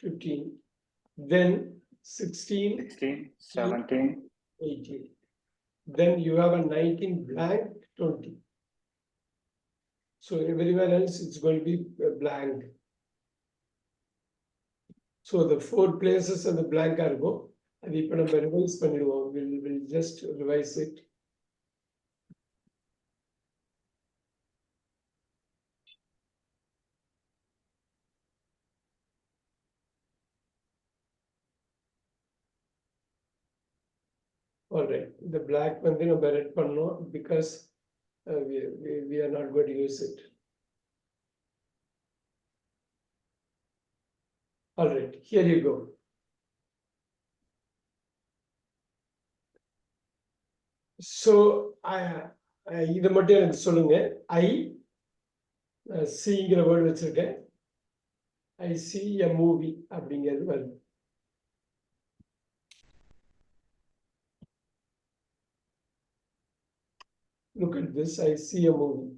15, then 16, 16, 17. 18. Then you have a 19 blank, 20. So everywhere else it's going to be blank. So the 4 places and the blank are go. And if we revise பண்ணிடுவோம், we'll just revise it. All right, the black வந்து நம்ம red பண்ணோம் because we are not going to use it. All right, here you go. So இது மட்டும் எனக்கு சொல்லுங்க. I seeங்கிற word வச்சிருக்கேன். I see a movie அப்படிங்கிறது வருது. Look at this, I see a movie.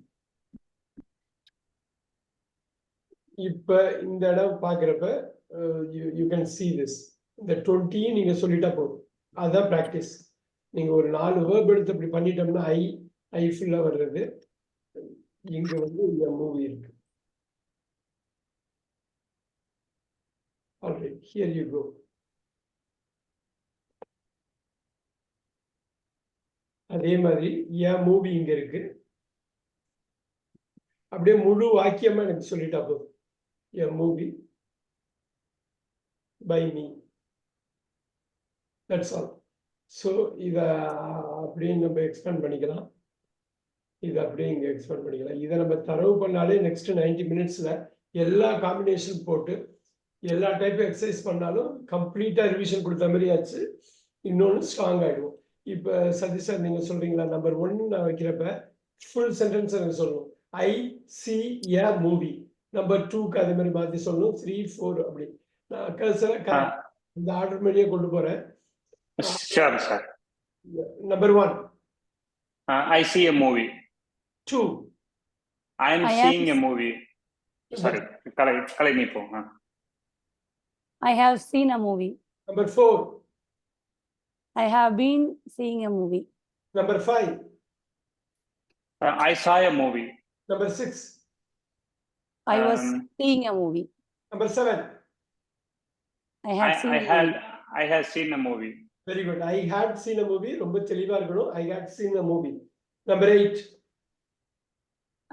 இப்ப இந்த இடம் பார்க்குறப்ப you can see this. இந்த 20 நீங்க சொல்லிட்டா போதும். அதான் ப்ராக்டிஸ். நீங்க ஒரு 4 வேர்ப் எடுத்து அப்படி பண்ணிட்டோம்னா ஐ ஃபுல்லா வர்றது. இங்க வந்து இந்த மூவி இருக்கு. All right, here you go. அதே மாதிரி என் மூவி இங்க இருக்கு. அப்படியே முழு வாக்கியமா எனக்கு சொல்லிட்டா போதும். A movie by me. That's all. So இத அப்படியே நம்ம எக்ஸ்பேண்ட் பண்ணிக்கலாம். இதை அப்படியே இங்க எக்ஸ்பேண்ட் பண்ணிக்கலாம். இதை நம்ம தரவு பண்ணாலே நெக்ஸ்ட் 90 மினிட்ஸ்ல எல்லா காம்பினேஷன் போட்டு எல்லா டைப் எக்ஸசைஸ் பண்ணாலும் கம்ப்ளீட்டா ரிவிஷன் கொடுத்த மாதிரி ஆச்சு. இன்னொன்று ஸ்ட்ராங் ஆயிடும். இப்ப சதீஷ் சார் நீங்க சொல்றீங்களா, நம்பர் 1 நான் வைக்கிறப்ப ஃபுல் சென்டென்ஸ் எனக்கு சொல்லணும். I see a movie. Number 2க்கு அதே மாதிரி மாத்தி சொல்லணும். 3, 4 அப்படி நான் கர்சரை இந்த ஆர்டர் மாதிரியே கொண்டு போறேன். Sure, sir. Number 1. I see a movie. 2. I am seeing a movie. Sorry, Kalai Nipo. I have seen a movie. Number 4. I have been seeing a movie. Number 5. I saw a movie. Number 6. I was seeing a movie. Number 7. I had seen I had seen a movie. Very good. I had seen a movie. ரொம்ப தெளிவா இருக்கணும். I had seen a movie. Number 8.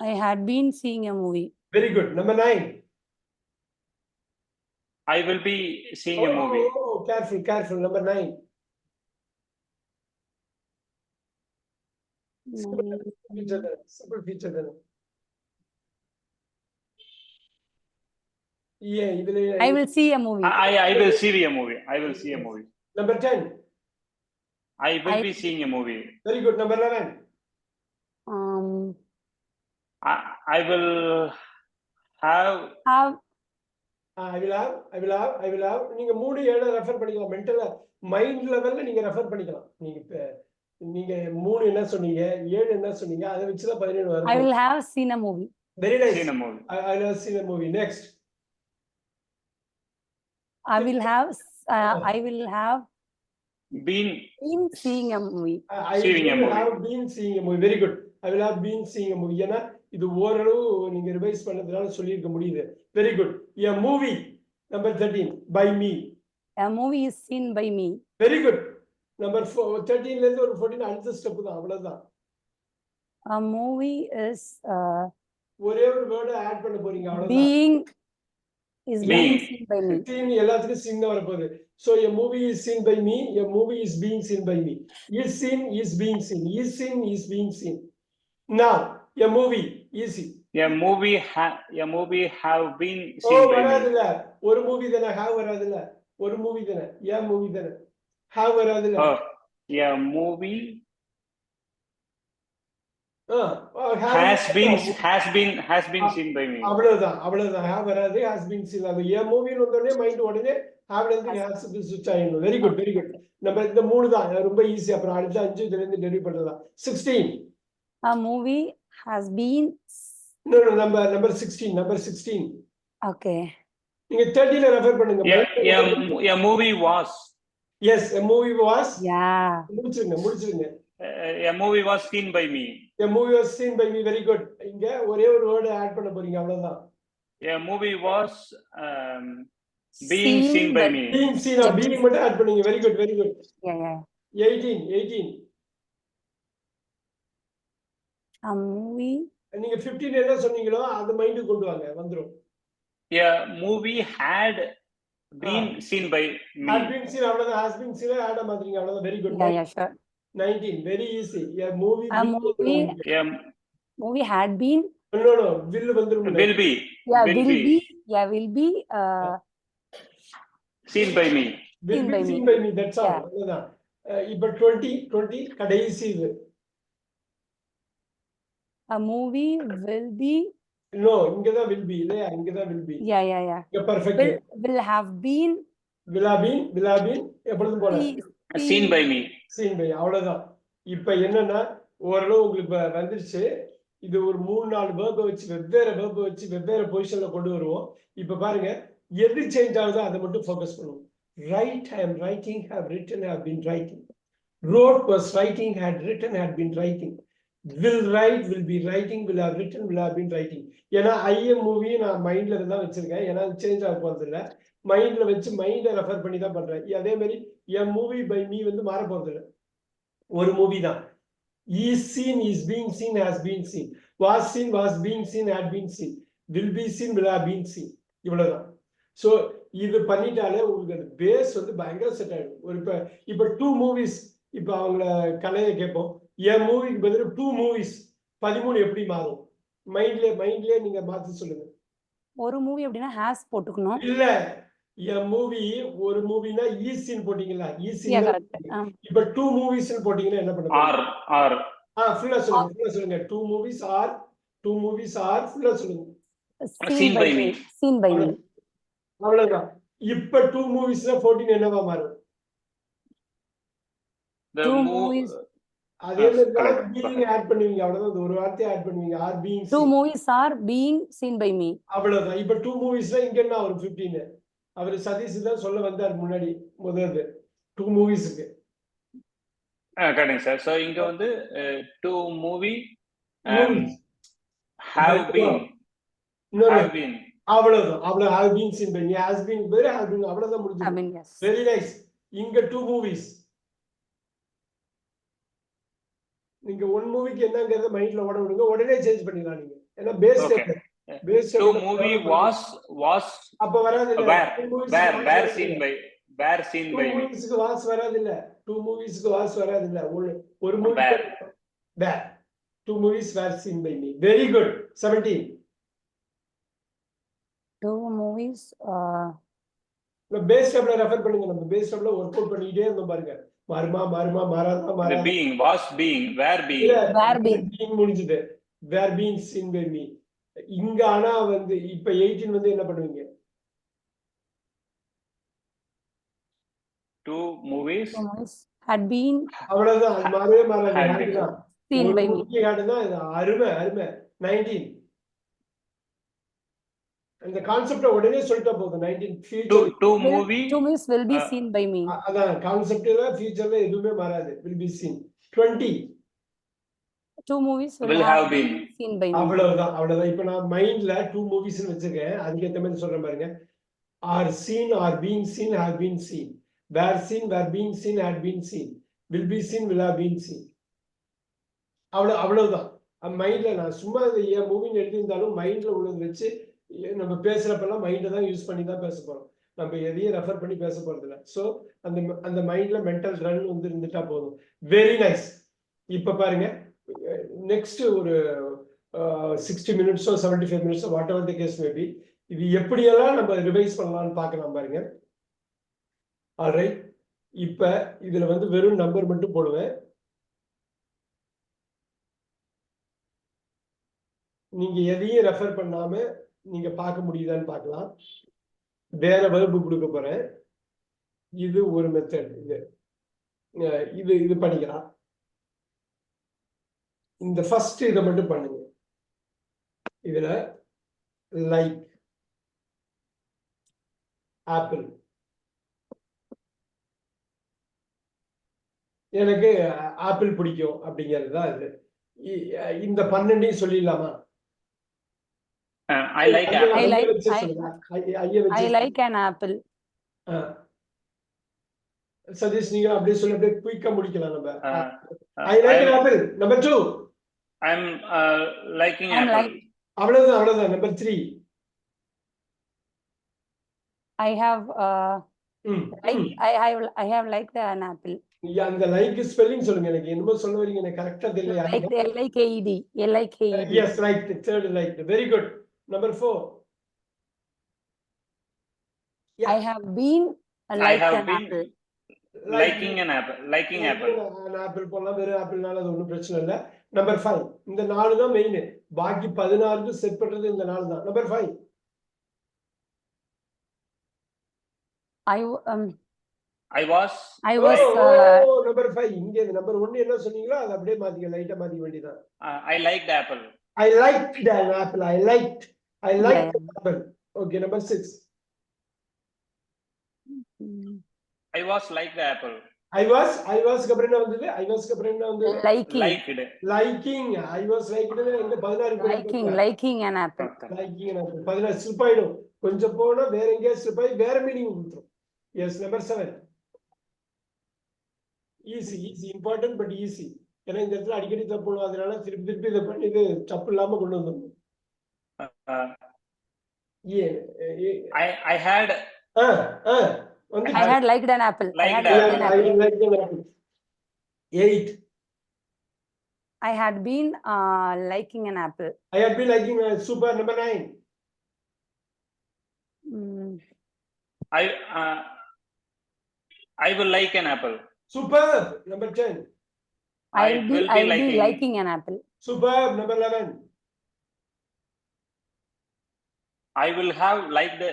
I had been seeing a movie. Very good. Number 9. I will be seeing a movie. Oh, careful. Number 9. Simple feature then. Yeah, I will see a movie. I will see a movie. I will see a movie. Number 10. I will be seeing a movie. Very good. Number 11. I will have. I will have. நீங்க 3 7 refer பண்ணிக்கலாம். Mental mind லெவல்ல நீங்க refer பண்ணிக்கலாம். நீங்க 3 என்ன சொன்னீங்க, 7 என்ன சொன்னீங்க, அதை வச்சு தான் 17 வரும். I will have seen a movie. Very nice. Seen a movie. I will have seen a movie. Next. I will have been seeing a movie. I will have been seeing a movie. Very good. I will have been seeing a movie. ஏன்னா இது ஓரளவு நீங்க revise பண்ணதுனால சொல்லியிருக்க முடியுது. Very good. A movie. Number 13. By me. A movie is seen by me. Very good. Number 13 ல இருந்து ஒரு 14 அடுத்த ஸ்டெப் தான், அவ்வளவுதான். A movie is ஒரே ஒரு வேர்ட் ஆட் பண்ண போறீங்க, அவ்வளவுதான். being seen by me. Seen எல்லாத்துக்கும் seen வர போகுது. So a movie is seen by me, a movie is being seen by me. Is seen is being seen. Is seen is being seen. Now, a movie easy. A movie have been seen by me. ஒரு movie தானே, have வராதுல்ல. ஒரு movie தானே, a movie தானே, have வராதுல்ல. A movie has been seen by me. அவ்வளவுதான் have வராது, has been seen. அது a movie வந்தோடனே mind உடனே have ல has switch ஆயிடும். Very good. நம்ம இந்த 3 தான் ரொம்ப ஈஸி. அப்புறம் அடுத்த 5 இதுல இருந்து டெரிவ் பண்றதா. 16. A movie has been. No, number 16. Number 16. Okay. நீங்க 30ல ரெஃபர் பண்ணுங்க. A movie was. Yes, a movie was. Yeah. முடிச்சிருங்க. A movie was seen by me. A movie was seen by me. Very good. இங்க ஒரே ஒரு word add பண்ண போறீங்க, அவ்வளவுதான். A movie was being seen by me. Being seen, being மட்டும் add பண்ணீங்க. Very good, very good. Yeah. 18. A movie. நீங்க 15 என்ன சொன்னீங்களோ அது மைண்டுக்கு கொண்டு வாங்க, வந்துரும். A movie had been seen by me. Had been seen, அவ்வளவுதான். Has been seen ஆட் மாத்தீங்க, அவ்வளவுதான். Very good. Yeah, sure. 19, very easy. A movie had been. No, will வந்துரும். Will be. Yeah, will be seen by me. Will be seen by me. That's all. அவ்வளவுதான். இப்ப 20 கடைசி இது. A movie will be. No, இங்கதான் will be இல்லையா? இங்கதான் will be. Yeah. இங்க perfect. Will have been. Will have been எப்பொழுதும் போல. Seen by me. Seen by, அவ்வளவுதான். இப்ப என்னன்னா ஓரளவு உங்களுக்கு வந்துருச்சு. இது ஒரு 3-4 வேர்பை வச்சு வெவ்வேறு பொசிஷன்ல கொண்டு வருவோம். இப்ப பாருங்க, எது சேஞ்ச் ஆகுதோ அதை மட்டும் ஃபோக்கஸ் பண்ணுவோம். Write, I am writing, have written, have been writing. Wrote was writing, had written, had been writing. Will write, will be writing, will have written, will have been writing. ஏன்னா IIM movie நான் மைண்ட்ல தான் வச்சிருக்கேன். ஏன்னா change ஆக போறது இல்லை. மைண்ட்ல வச்சு மைண்டை ரெஃபர் பண்ணி தான் பண்றேன். அதே மாதிரி என் மூவி பை மீ வந்து மாற போறது இல்லை. ஒரு மூவி தான். Is seen, is being seen, has been seen. Was seen, was being seen, had been seen. Will be seen, will have been seen. இவ்வளவுதான். ஸோ இது பண்ணிட்டாலே உங்களுக்கு அந்த பேஸ் வந்து பயங்கர செட் ஆயிடும். ஒரு இப்ப 2 மூவிஸ், இப்ப அவங்கள கலையை கேட்போம். என் மூவிக்கு பதில் 2 மூவிஸ் 13 எப்படி மாறும்? மைண்ட்லயே நீங்க மாத்தி சொல்லுங்க. ஒரு மூவி அப்படின்னா ஹாஸ் போட்டுக்கணும். இல்ல, என் மூவி ஒரு மூவினா ஈஸின்னு போட்டீங்களா? ஈஸி. இப்ப 2 மூவிஸ்னு போட்டீங்கன்னா என்ன பண்ணுவீங்க? ஆர் ஃபுல்லா சொல்லுங்க. 2 மூவிஸ் ஆர் ஃபுல்லா சொல்லுங்க. Seen by me. அவ்வளவுதான். இப்ப 2 மூவிஸ்ல 14 என்னவா மாறும்? The movies. அதே மாதிரி being ஆட் பண்ணுவீங்க, அவ்வளவுதான். ஒரு வார்த்தையை ஆட் பண்ணுவீங்க. Are being. 2 movies are being seen by me. அவ்வளவுதான். இப்ப 2 மூவிஸ்ல இங்க என்ன வரும்? 15. அவர் சதீஷ் தான் சொல்ல வந்தார் முன்னாடி முதல்ல 2 மூவிஸ்க்கு. Correct sir. சோ இங்க வந்து 2 மூவி have been. அவ்வளவுதான். have been seen by me, has been அவ்வளவுதான் முடிஞ்சது. Very nice. இங்க 2 மூவிஸ். நீங்க 1 மூவிக்கு என்னங்கறத மைண்ட்ல ஓட விடுங்க, உடனே சேஞ்ச் பண்ணிடலாம் நீங்க. ஏன்னா பேஸ் 2 மூவி was அப்ப வராது இல்ல. where seen by 2 மூவிஸ்க்கு வாஸ் வராது இல்ல. 2 மூவிஸ்க்கு வாஸ் வராது இல்ல. ஒரு movie where 2 movies were seen by me. Very good. 17. 2 movies base டேபிள்ல ரெஃபர் பண்ணுங்க. நம்ம பேஸ் டேபிள்ல வொர்க் அவுட் பண்ணிட்டே இருந்தோம் பாருங்க. மாறாதா. The being was being, where being. being முடிஞ்சது. where being seen by me. இங்க ஆனா வந்து இப்ப 18 வந்து என்ன பண்ணுவீங்க? 2 movies had been. அவ்வளவுதான். அது மாறாது. Seen by me. அருமை. 19. அந்த கான்செப்ட உடனே சொல்லிட்டா போதும். 19 future 2 movies will be seen by me. அதான் கான்செப்ட்ல ஃபியூச்சர்ல எதுவுமே மாறாது. will be seen. 20. 2 movies will have been seen by me. அவ்வளவுதான். இப்ப நான் மைண்ட்ல 2 மூவிஸ்னு வச்சிருக்கேன். அதுக்கு ஏத்த மாதிரி சொல்றேன் பாருங்க. are seen, are being seen, have been seen. were seen, were being seen, had been seen. will be seen, will have been seen. அவ்வளவுதான். மைண்ட்ல நான் சும்மா இந்த மூவின்னு எழுதியிருந்தாலும் மைண்ட்ல உள்ளது வச்சு நம்ம பேசுறப்பெல்லாம் மைண்டை தான் யூஸ் பண்ணி தான் பேச போறோம். நம்ம எதையும் ரெஃபர் பண்ணி பேச போறது இல்லை. ஸோ அந்த மைண்ட்ல மென்டல் ரன் வந்து இருந்துட்டா போதும். Very nice. இப்ப பாருங்க, நெக்ஸ்ட் ஒரு 60 மினிட்ஸோ 75 மினிட்ஸோ whatever the case maybe, இது எப்படியெல்லாம் நம்ம ரிவைஸ் பண்ணலாம்னு பார்க்கலாம் பாருங்க. ஆல்ரைட். இப்ப இதுல வந்து வெறும் நம்பர் மட்டும் போடுவேன். நீங்க எதையும் ரெஃபர் பண்ணாம நீங்க பார்க்க முடியுதான்னு பார்க்கலாம். வேற வெர்பு கொடுக்க போறேன். இது ஒரு மெத்தட். இது பண்ணிக்கலாம். இந்த ஃபர்ஸ்ட் இதை மட்டும் பண்ணுங்க. இதுல லைக் ஆப்பிள். எனக்கு ஆப்பிள் பிடிக்கும் அப்படிங்கிறது தான் இது. இந்த 12 சொல்லிடலாமா? I like apple. I like- வச்சு சொல்லுங்க. ஐய வச்சு. I like an apple. Satish நீங்க அப்படியே சொல்லி அப்படியே குயிக்கா முடிக்கலாம் நம்ம. ஐ I like apple. Number 2. I'm liking I'm apple. like- அவ்வளவுதான். Number 3. I have I have liked an apple. அந்த லைக் ஸ்பெல்லிங் சொல்லுங்க. எனக்கு என்னமோ சொல்ல வரீங்க, எனக்கு கரெக்ட்டா தெரியல. Like L-I-K-E-D. L-I-K-E-D. Yes, right. Third like. Very good. Number 4. I have been liked have an been apple. liking an apple. Liking apple. Apple போலாம். வெறும் ஆப்பிள்னால அது ஒன்றும் பிரச்சனை இல்லை. நம்பர் 5. இந்த 4 தான் மெயின். பாக்கி 16க்கு செட் பண்றது இந்த 4 தான். நம்பர் 5. I was number 5. இங்க நம்பர் 1 என்ன சொன்னீங்களோ அது அப்படியே மாத்திக்க, லைட்டா மாத்திக்க வேண்டியதான். I liked apple. I liked an apple. I liked Yeah. an apple. Okay, number 6. I was like the apple. I was க்கு அப்புறம் என்ன வந்தது? I was க்கு அப்புறம் என்ன வந்தது? Liking. Liked. Liking. I was liked எங்க 16 Liking an apple. liking an apple. 16 slip ஆயிடும். கொஞ்சம் போனா வேற எங்கேயா ஸ்லிப் ஆகி வேற மீனிங் கொடுத்துரும். Yes, number 7. Easy, important but easy. ஏன்னா இந்த இடத்துல அடிக்கடி தப்பு பண்ணுவோம், அதனால திருப்பி இதை பண்ணி இது தப்பு இல்லாம கொண்டு வந்துடணும். I had வந்து I had liked an apple. I had Liked liked an I apple. liked an apple. 8. I had been liking an apple. I had been liking super. Number 9. I will like an apple. Superb. Number 10. I'll be liking an apple. Superb. Number 11. I will have liked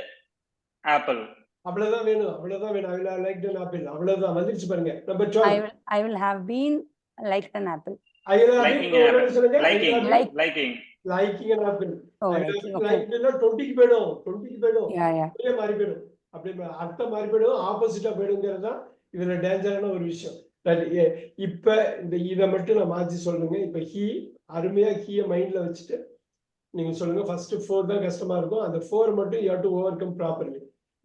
apple. அவ்வளவுதான் வேணும். I will have liked an apple. அவ்வளவுதான் வந்துருச்சு பாருங்க. Number 12. I will have been liked an apple. I will have Liking been an apple. சொல்லுங்க. Liking an apple. Oh, I liking. will Okay. like னா 20க்கு போய்டும். 20க்கு போய்டும். Yeah. அப்படியே மாறி போய்டும். அப்படியே அர்த்தம் மாறி போய்டும், ஆப்போசிட்டா போய்டும்ங்கிறது தான் இதுல டேஞ்சரான ஒரு விஷயம். இப்ப இந்த இத மட்டும் நான் மாத்தி சொல்லுங்க. இப்ப அருமையா ஹீய மைண்ட்ல வச்சுட்டு நீங்க சொல்லுங்க. ஃபர்ஸ்ட் 4 தான் கஷ்டமா இருக்கும். அந்த 4 மட்டும் you have to overcome properly.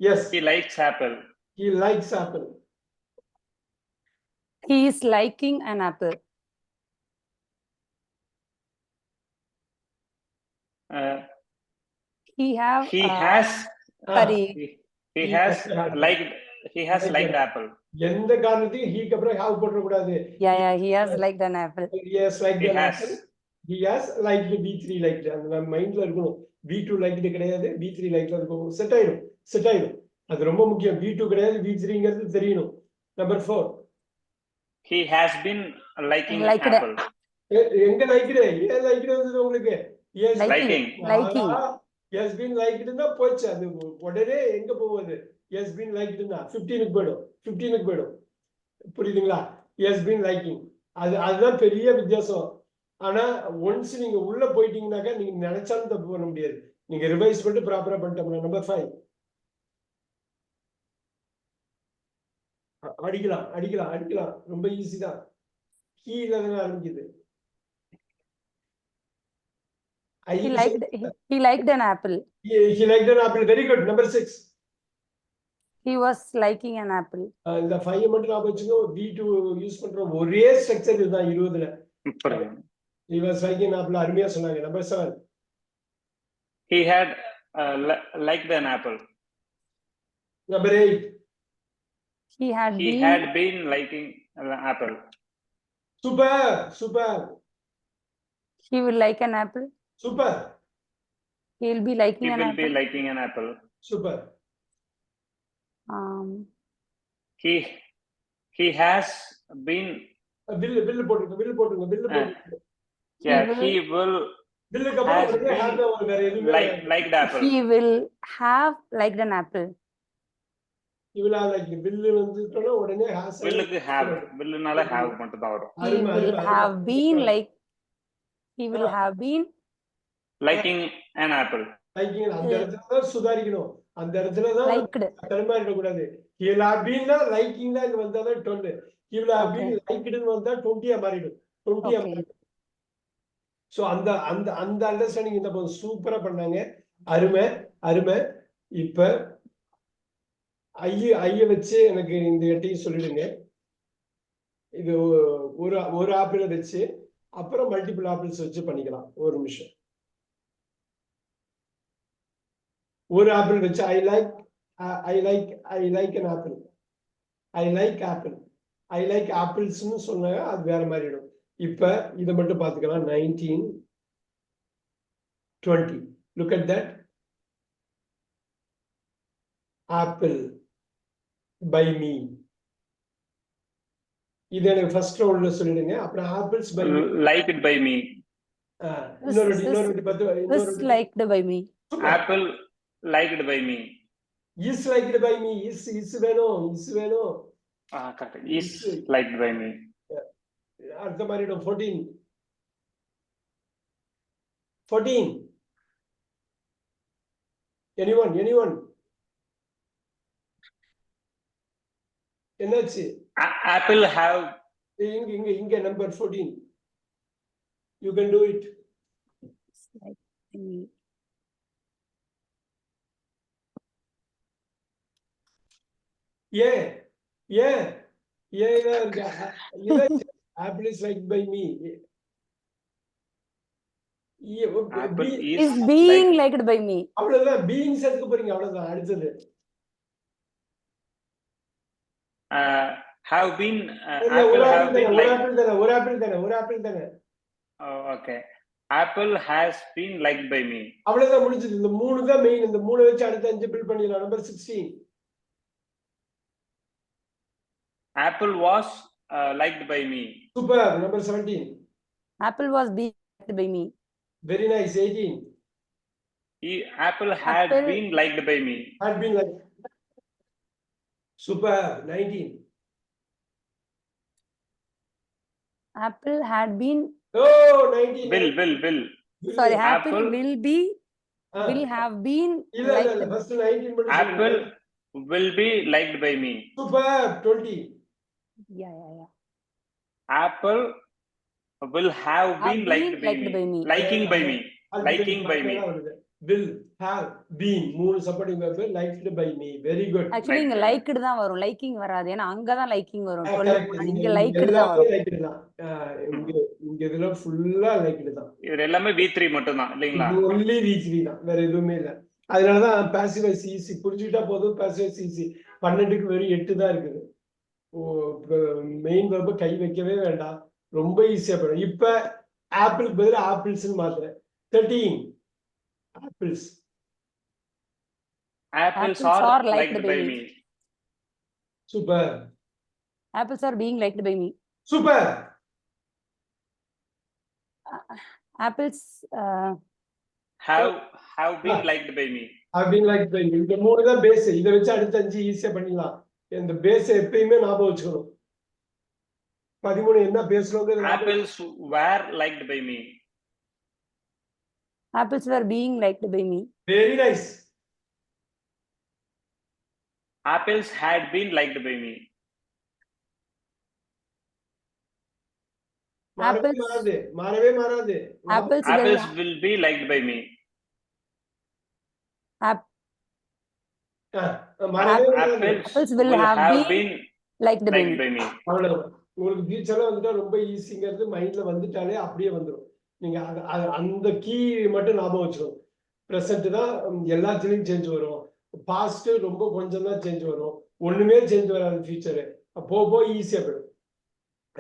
Yes. He likes apple. He likes apple. He is liking an apple. He has sorry. He has liked apple. எந்த காரணத்தையும் ஹீக்கு அப்புறம் ஹேவ் போட கூடாது. Yeah, he has liked an apple. He has liked an has. apple. He has liked B3 liked. அந்த மைண்ட்ல இருக்கணும். B2 liked கிடையாது, B3 liked இருக்கும். செட் ஆயிடும். அது ரொம்ப முக்கியம். B2 கிடையாது, B3ங்கிறது தெரியணும். Number 4. He has been liking Liked. apple. எங்க லைக்டு? ஏன் லைக்டு வந்தது உங்களுக்கு? Yes. Liking. Yes been likedனா போச்சு. அது உடனே எங்க போகுது? Yes been likedனா 15க்கு போய்டும். புரியுதுங்களா? Yes been liking. அதுதான் பெரிய வித்தியாசம். ஆனா ஒன்ஸ் நீங்க உள்ள போயிட்டீங்கன்னாக்கா நீங்க நினைச்சாலும் தப்பு பண்ண முடியாது. நீங்க ரிவைஸ் பண்ணிட்டு ப்ராப்பரா பண்ணிட்டோம்னா. நம்பர் 5. அடிக்கலாம். ரொம்ப ஈஸி தான். கீழ தான ஆரம்பிக்குது. He liked an apple. He liked an apple. Very good. Number 6. He was liking an apple. இந்த 5 மட்டும் நான் வச்சுக்கோ. B2 யூஸ் பண்ற ஒரே ஸ்ட்ரக்சர் இதுதான் 20ல. He was liking an apple. அருமையா சொன்னாங்க. Number 7. He had liked an apple. Number 8. He had been liking an apple. Super. He will like an apple. Super. He will be liking He an will apple. be liking an apple. Super. He has been. bill போட்டுருங்க. Yeah, he will பில்லுக்கு அப்புறம் உடனே have ஒரு வேற எதுவுமே liked apple. He will have liked an apple. இவளா like bill வந்துட்டோம்னா உடனே has பில்லுக்கு have. பில்லுனால have மட்டும் தான் வரும். He will have been liking an apple. Liking அந்த இடத்துல தான் சுதாரிக்கணும். அந்த இடத்துலதான் Liked. தடுமாறிடக்கூடாது. he will have been liking தான் இங்க வந்தாதான் 12. he will have been likedன்னு வந்தா 20 மாறிடும். 20 Okay. மாறிடும். சோ அந்த அந்த அந்த அண்டர்ஸ்டாண்டிங் இந்த சூப்பரா பண்ணாங்க. அருமை அருமை. இப்ப ஐய வச்சு எனக்கு இந்த எட்டையும் சொல்லிடுங்க. இது ஒரு ஆப்பிள வச்சு அப்புறம் மல்டிபிள் ஆப்பிள்ஸ் வச்சு பண்ணிக்கலாம். ஒரு நிமிஷம். ஒரு ஆப்பிள் வச்சு I like an apple. I like apple. ஐ லைக் ஆப்பிள்ஸ்னு சொன்னாங்க அது வேற மாதிரிடும். இப்ப இதை மட்டும் பார்த்துக்கலாம். 19, 20. Look at that. Apple by me. இது எனக்கு ஃபர்ஸ்ட் ரவுண்ட்ல சொல்லிடுங்க. அப்புறம் apples by me. Liked by me. இன்னொரு 10. Is liked by me. Apple liked by me. Is liked by me. Is வேணும். Correct. Is liked by me. அடுத்த மாதிரிடும். 14. anyone என்னாச்சு? Apple have இங்க நம்பர் 14. you can do it. Like me. Apple is liked by me. Apple Is being liked. liked by me. அவ்வளவுதான். Beings எடுக்க போறீங்க. அவ்வளவுதான். அடுத்தது Have been. ஒரு Apple have been ஆப்பிள் தானே. Oh, okay. Apple has been liked by me. அவ்வளவுதான் முடிஞ்சது. இந்த 3 தான் மெயின். இந்த 3 வச்சு அடுத்த 5 பில் பண்ணிடலாம். Number 16. Apple was liked by me. Super. Number 17. Apple was being liked by me. Very nice. 18. Apple had Apple- been liked by me. had been like. Super. 19. Apple had been. Oh, 19. Will. Sorry, Apple Apple- will be. Ah. Will have been. இல்ல liked. first 19 மட்டும் Apple will be liked by me. Super. 20. Yeah. Apple will have been liked by me. Liking by me. Liking by me. will have been 3 supporting verb. liked by me. very good. Actually இங்க Liked. liked தான் வரும். liking வராது. ஏன்னா அங்கதான் liking வரும். 12 correct. இங்க இங்க liked தான் எல்லாமே வரும். liked தான். இங்க இதுல ஃபுல்லா liked தான். இது எல்லாமே V3 மட்டும் தான் இல்லைங்களா? இது only V3 தான். வேற எதுவுமே இல்ல. அதனாலதான் passive voice easy. புரிஞ்சுக்கிட்டா போதும். passive voice easy. 12க்கு வெறும் 8 தான் இருக்குது. மெயின் வெர்ப கை வைக்கவே வேண்டாம். ரொம்ப ஈஸியா போயிடும். இப்ப ஆப்பிளுக்கு பதில் ஆப்பிள்ஸ்னு மாத்துறேன். 13. Apples. Apples Apples are are liked by me. Super. Apples are being liked by me. Super. Apples Have been liked by me. அப்படின்னு லைக் பை. இந்த 3 தான் பேஸ். இதை வச்சு அடுத்த 5 ஈஸியா பண்ணிடலாம். இந்த பேஸ் எப்பயுமே ஞாபகம் வச்சுக்கணும். 13 என்ன பேசுறோங்க? Apples were liked by me. apples were being liked by me. Very nice. Apples had been liked by me. மாறவே மாறாது. Apples will be liked by me. Apples will have been liked by me. அவ்வளவுதான். உங்களுக்கு ஃபியூச்சர்ல வந்துட்டா ரொம்ப ஈஸிங்கிறது மைண்ட்ல வந்துட்டாலே அப்படியே வந்துடும். நீங்க அந்த கீ மட்டும் ஞாபகம் வச்சுக்கணும். பிரசன்ட் தான் எல்லாத்துலயும் சேஞ்ச் வரும். பாஸ்ட் ரொம்ப கொஞ்சம் தான் சேஞ்ச் வரும். ஒண்ணுமே சேஞ்ச் வராது ஃபியூச்சரு. போக ஈஸியா போயிடும்.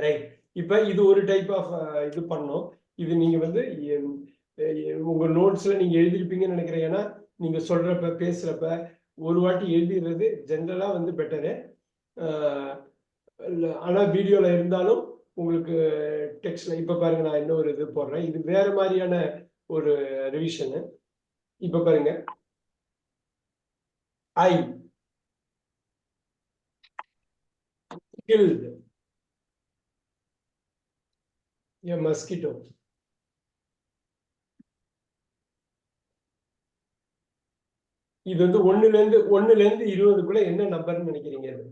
ரைட். இப்ப இது ஒரு டைப் ஆஃப் இது பண்ணோம். இது நீங்க வந்து உங்க நோட்ஸ்ல நீங்க எழுதிருப்பீங்கன்னு நினைக்கிறேன். ஏன்னா நீங்க சொல்றப்ப பேசுறப்ப ஒரு வாட்டி எழுதிடுறது ஜென்ரலா வந்து பெட்டரு. ஆனா வீடியோல இருந்தாலும் உங்களுக்கு டெக்ஸ்ட்ல இப்ப பாருங்க, நான் இன்னொரு இது போடுறேன். இது வேற மாதிரியான ஒரு ரிவிஷனு. இப்ப பாருங்க, ஐ killed a mosquito. இது வந்து 1ல இருந்து 20க்குள்ள என்ன நம்பர்னு நினைக்கிறீங்க இது?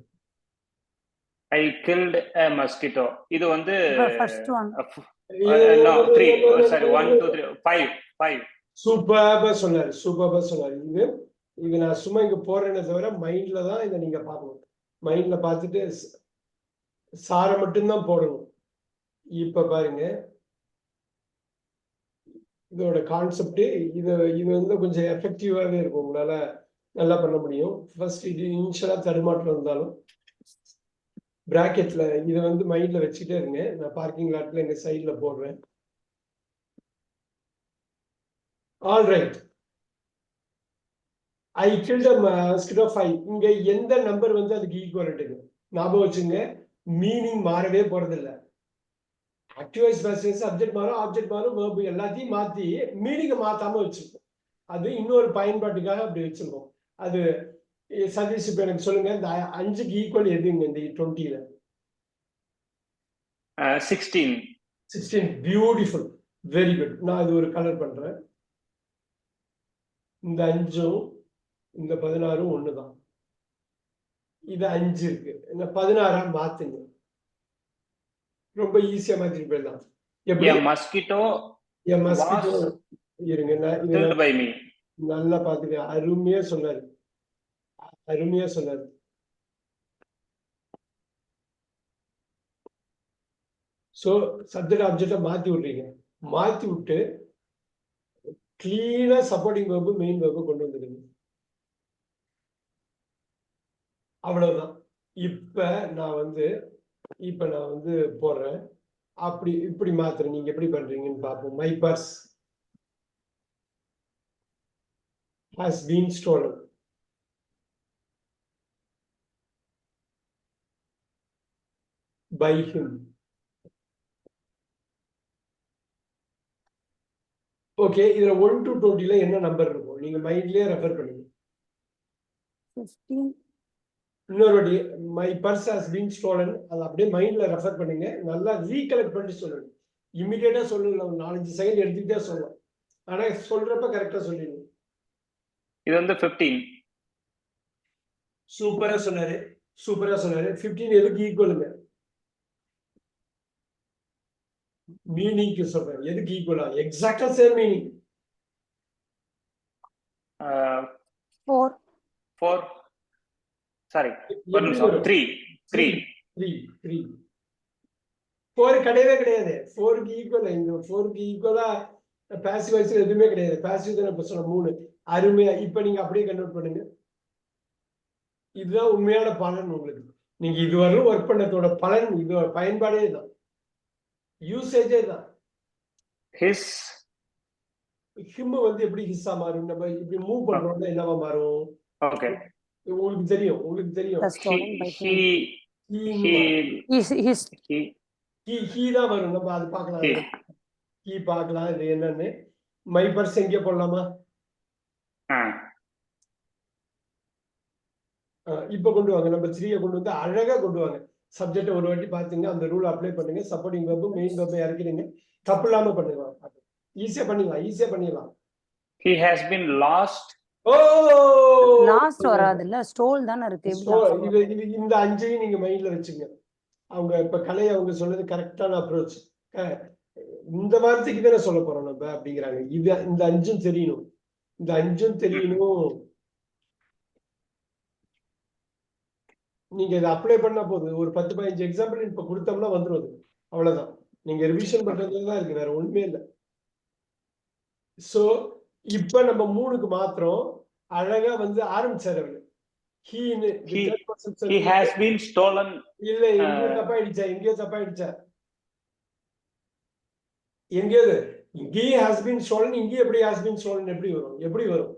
I killed a mosquito. இது வந்து The first one. no 3 sorry 1 2 3 5 சூப்பரா சொன்னாரு. இது நான் சும்மா இங்க போறேனே தவிர மைண்ட்ல தான் இதை நீங்க பார்க்கணும். மைண்ட்ல பார்த்துட்டு சாரை மட்டும்தான் போடணும். இப்ப பாருங்க இதோட கான்செப்ட் இது வந்து கொஞ்சம் எஃபெக்டிவாவே இருக்கும். உங்களால நல்லா பண்ண முடியும். ஃபர்ஸ்ட் இது இனிஷியலா தடுமாற்றம் இருந்தாலும் பிராக்கெட்ல இதை வந்து மைண்ட்ல வச்சுட்டே இருங்க. நான் பார்க்கிங் லாட்ல எங்க சைட்ல போடுறேன். ஆல் ரைட், ஐ கில்ட் அ மஸ்கிட்டோ 5. இங்க எந்த நம்பர் வந்து அதுக்கு ஈக்குவலன்ட் ஞாபகம் வச்சுங்க. மீனிங் மாறவே போறதில்ல. ஆக்டிவ் வாய்ஸ் பேசிவ் சப்ஜெக்ட் மாறும், ஆப்ஜெக்ட் மாறும், verb எல்லாத்தையும் மாத்தி மீனிங்கை மாத்தாம வச்சிருக்கோம். அது இன்னொரு பயன்பாட்டுக்காக அப்படி வச்சிருக்கோம். அது சதீஷ் இப்ப எனக்கு சொல்லுங்க, இந்த 5க்கு ஈக்குவல் எதுங்க இந்த 20ல? 16. Beautiful, very good. நான் இது ஒரு கலர் பண்றேன். இந்த 5ம் இந்த 16ம் ஒண்ணுதான். இது 5 இருக்கு, இந்த 16 மாத்துங்க. ரொம்ப ஈஸியா மாத்திட்டு போயிடலாம். A mosquito இருங்க, killed by me. நல்லா பாத்துக்க. அருமையா சொன்னாரு. சோ சப்ஜெக்ட் ஆப்ஜெக்ட மாத்தி விடுறீங்க. மாத்தி விட்டு கிளீனா சப்போர்ட்டிங் வெர்ப் மெயின் வெர்ப் கொண்டு வந்துடுங்க. அவ்வளவுதான். இப்ப நான் வந்து போடுறேன். இப்படி மாத்துறேன். நீங்க எப்படி பண்றீங்கன்னு பார்ப்போம். My purse has been stolen. By him. Okay, இதுல 1 to 20ல என்ன நம்பர் இருக்கும்? நீங்க மைண்ட்லயே ரெஃபர் பண்ணுங்க. 15. இன்னொரு வாட்டி, my purse has been stolon. அதை அப்படியே மைண்ட்ல ரெஃபர் பண்ணுங்க. நல்லா ரீகலெக்ட் பண்ணிட்டு சொல்லுங்க. இமிடியேட்டா சொல்லுங்க. 4-5 செகண்ட் எடுத்துக்கிட்டே சொல்லலாம். ஆனா சொல்றப்ப கரெக்டா சொல்லிடுங்க. இது வந்து 15. சூப்பரா சொன்னாரு. 15 எதுக்கு ஈக்குவலுங்க? மீனிங்க்கு சொல்றேன். எதுக்கு ஈக்குவலா? எக்ஸாக்டா சேம் மீனிங். 4. சாரி, 3. 4 கிடையவே கிடையாது. 4க்கு ஈக்குவல். இந்த 4க்கு ஈக்குவலா பாசிவ் வாய்ஸ்ல எதுவுமே கிடையாது. பாசிவ் தான் இப்ப சொன்ன 3. அருமையா. இப்ப நீங்க அப்படியே கன்வெர்ட் பண்ணுங்க. இதுதான் உண்மையான பலன் உங்களுக்கு. நீங்க இதுவரையும் ஒர்க் பண்ணதோட பலன், இதோட பயன்பாடே தான், யூசேஜே தான். ஹிம் வந்து எப்படி ஹிஸ்ஸா மாறும்? நம்ம இப்படி மூவ் பண்றோம்னா என்னவா மாறும்? ஓகே, உங்களுக்கு தெரியும். ஹீ தான் வரும். நம்ம அது பார்க்கலாம். ஹீ பார்க்கலாம் இது என்னன்னு. மை பர்ஸ் எங்கே போடலாமா? இப்ப கொண்டு வாங்க. நம்பர் 3 கொண்டு வந்து அழகா கொண்டு வாங்க. சப்ஜெக்ட் ஒரு வாட்டி பாத்தீங்க, அந்த ரூல் அப்ளை பண்ணுங்க. சப்போர்ட்டிங் வெர்ப் மெயின் வெர்ப் இறக்கிடுங்க. தப்பு இல்லாம பண்ணுங்க. ஈஸியா பண்ணிடலாம். He has been lost. Lost வராதுல்ல, ஸ்டோல் தான இருக்கு. இது இந்த 5ஐயும் நீங்க மைண்ட்ல வச்சுங்க. அவங்க இப்ப கலை அவங்க சொன்னது கரெக்டான அப்ரோச். இந்த வார்த்தைக்கு தானே சொல்ல போறோம் நம்ம அப்படிங்கிறாங்க. இந்த 5ம் தெரியணும். நீங்க இதை அப்ளை பண்ணா போதும். ஒரு 10-15 எக்ஸாம்பிள் இப்ப கொடுத்தோம்னா வந்துடும். அவ்வளவுதான். நீங்க ரிவிஷன் பண்றதுதான் இருக்கு, வேற ஒண்ணுமே இல்லை. சோ இப்ப நம்ம 3க்கு மாத்திரம் அழகா வந்து ஆரம்பிச்சாரு. He has been stolen. இல்ல, எங்கேயோ தப்பாயிடுச்சா? எங்கேயாவது இங்கேயே ஹாஸ் பீன் ஸ்டோலன், இங்கேயே எப்படி ஹாஸ் பீன் ஸ்டோலன் எப்படி வரும்?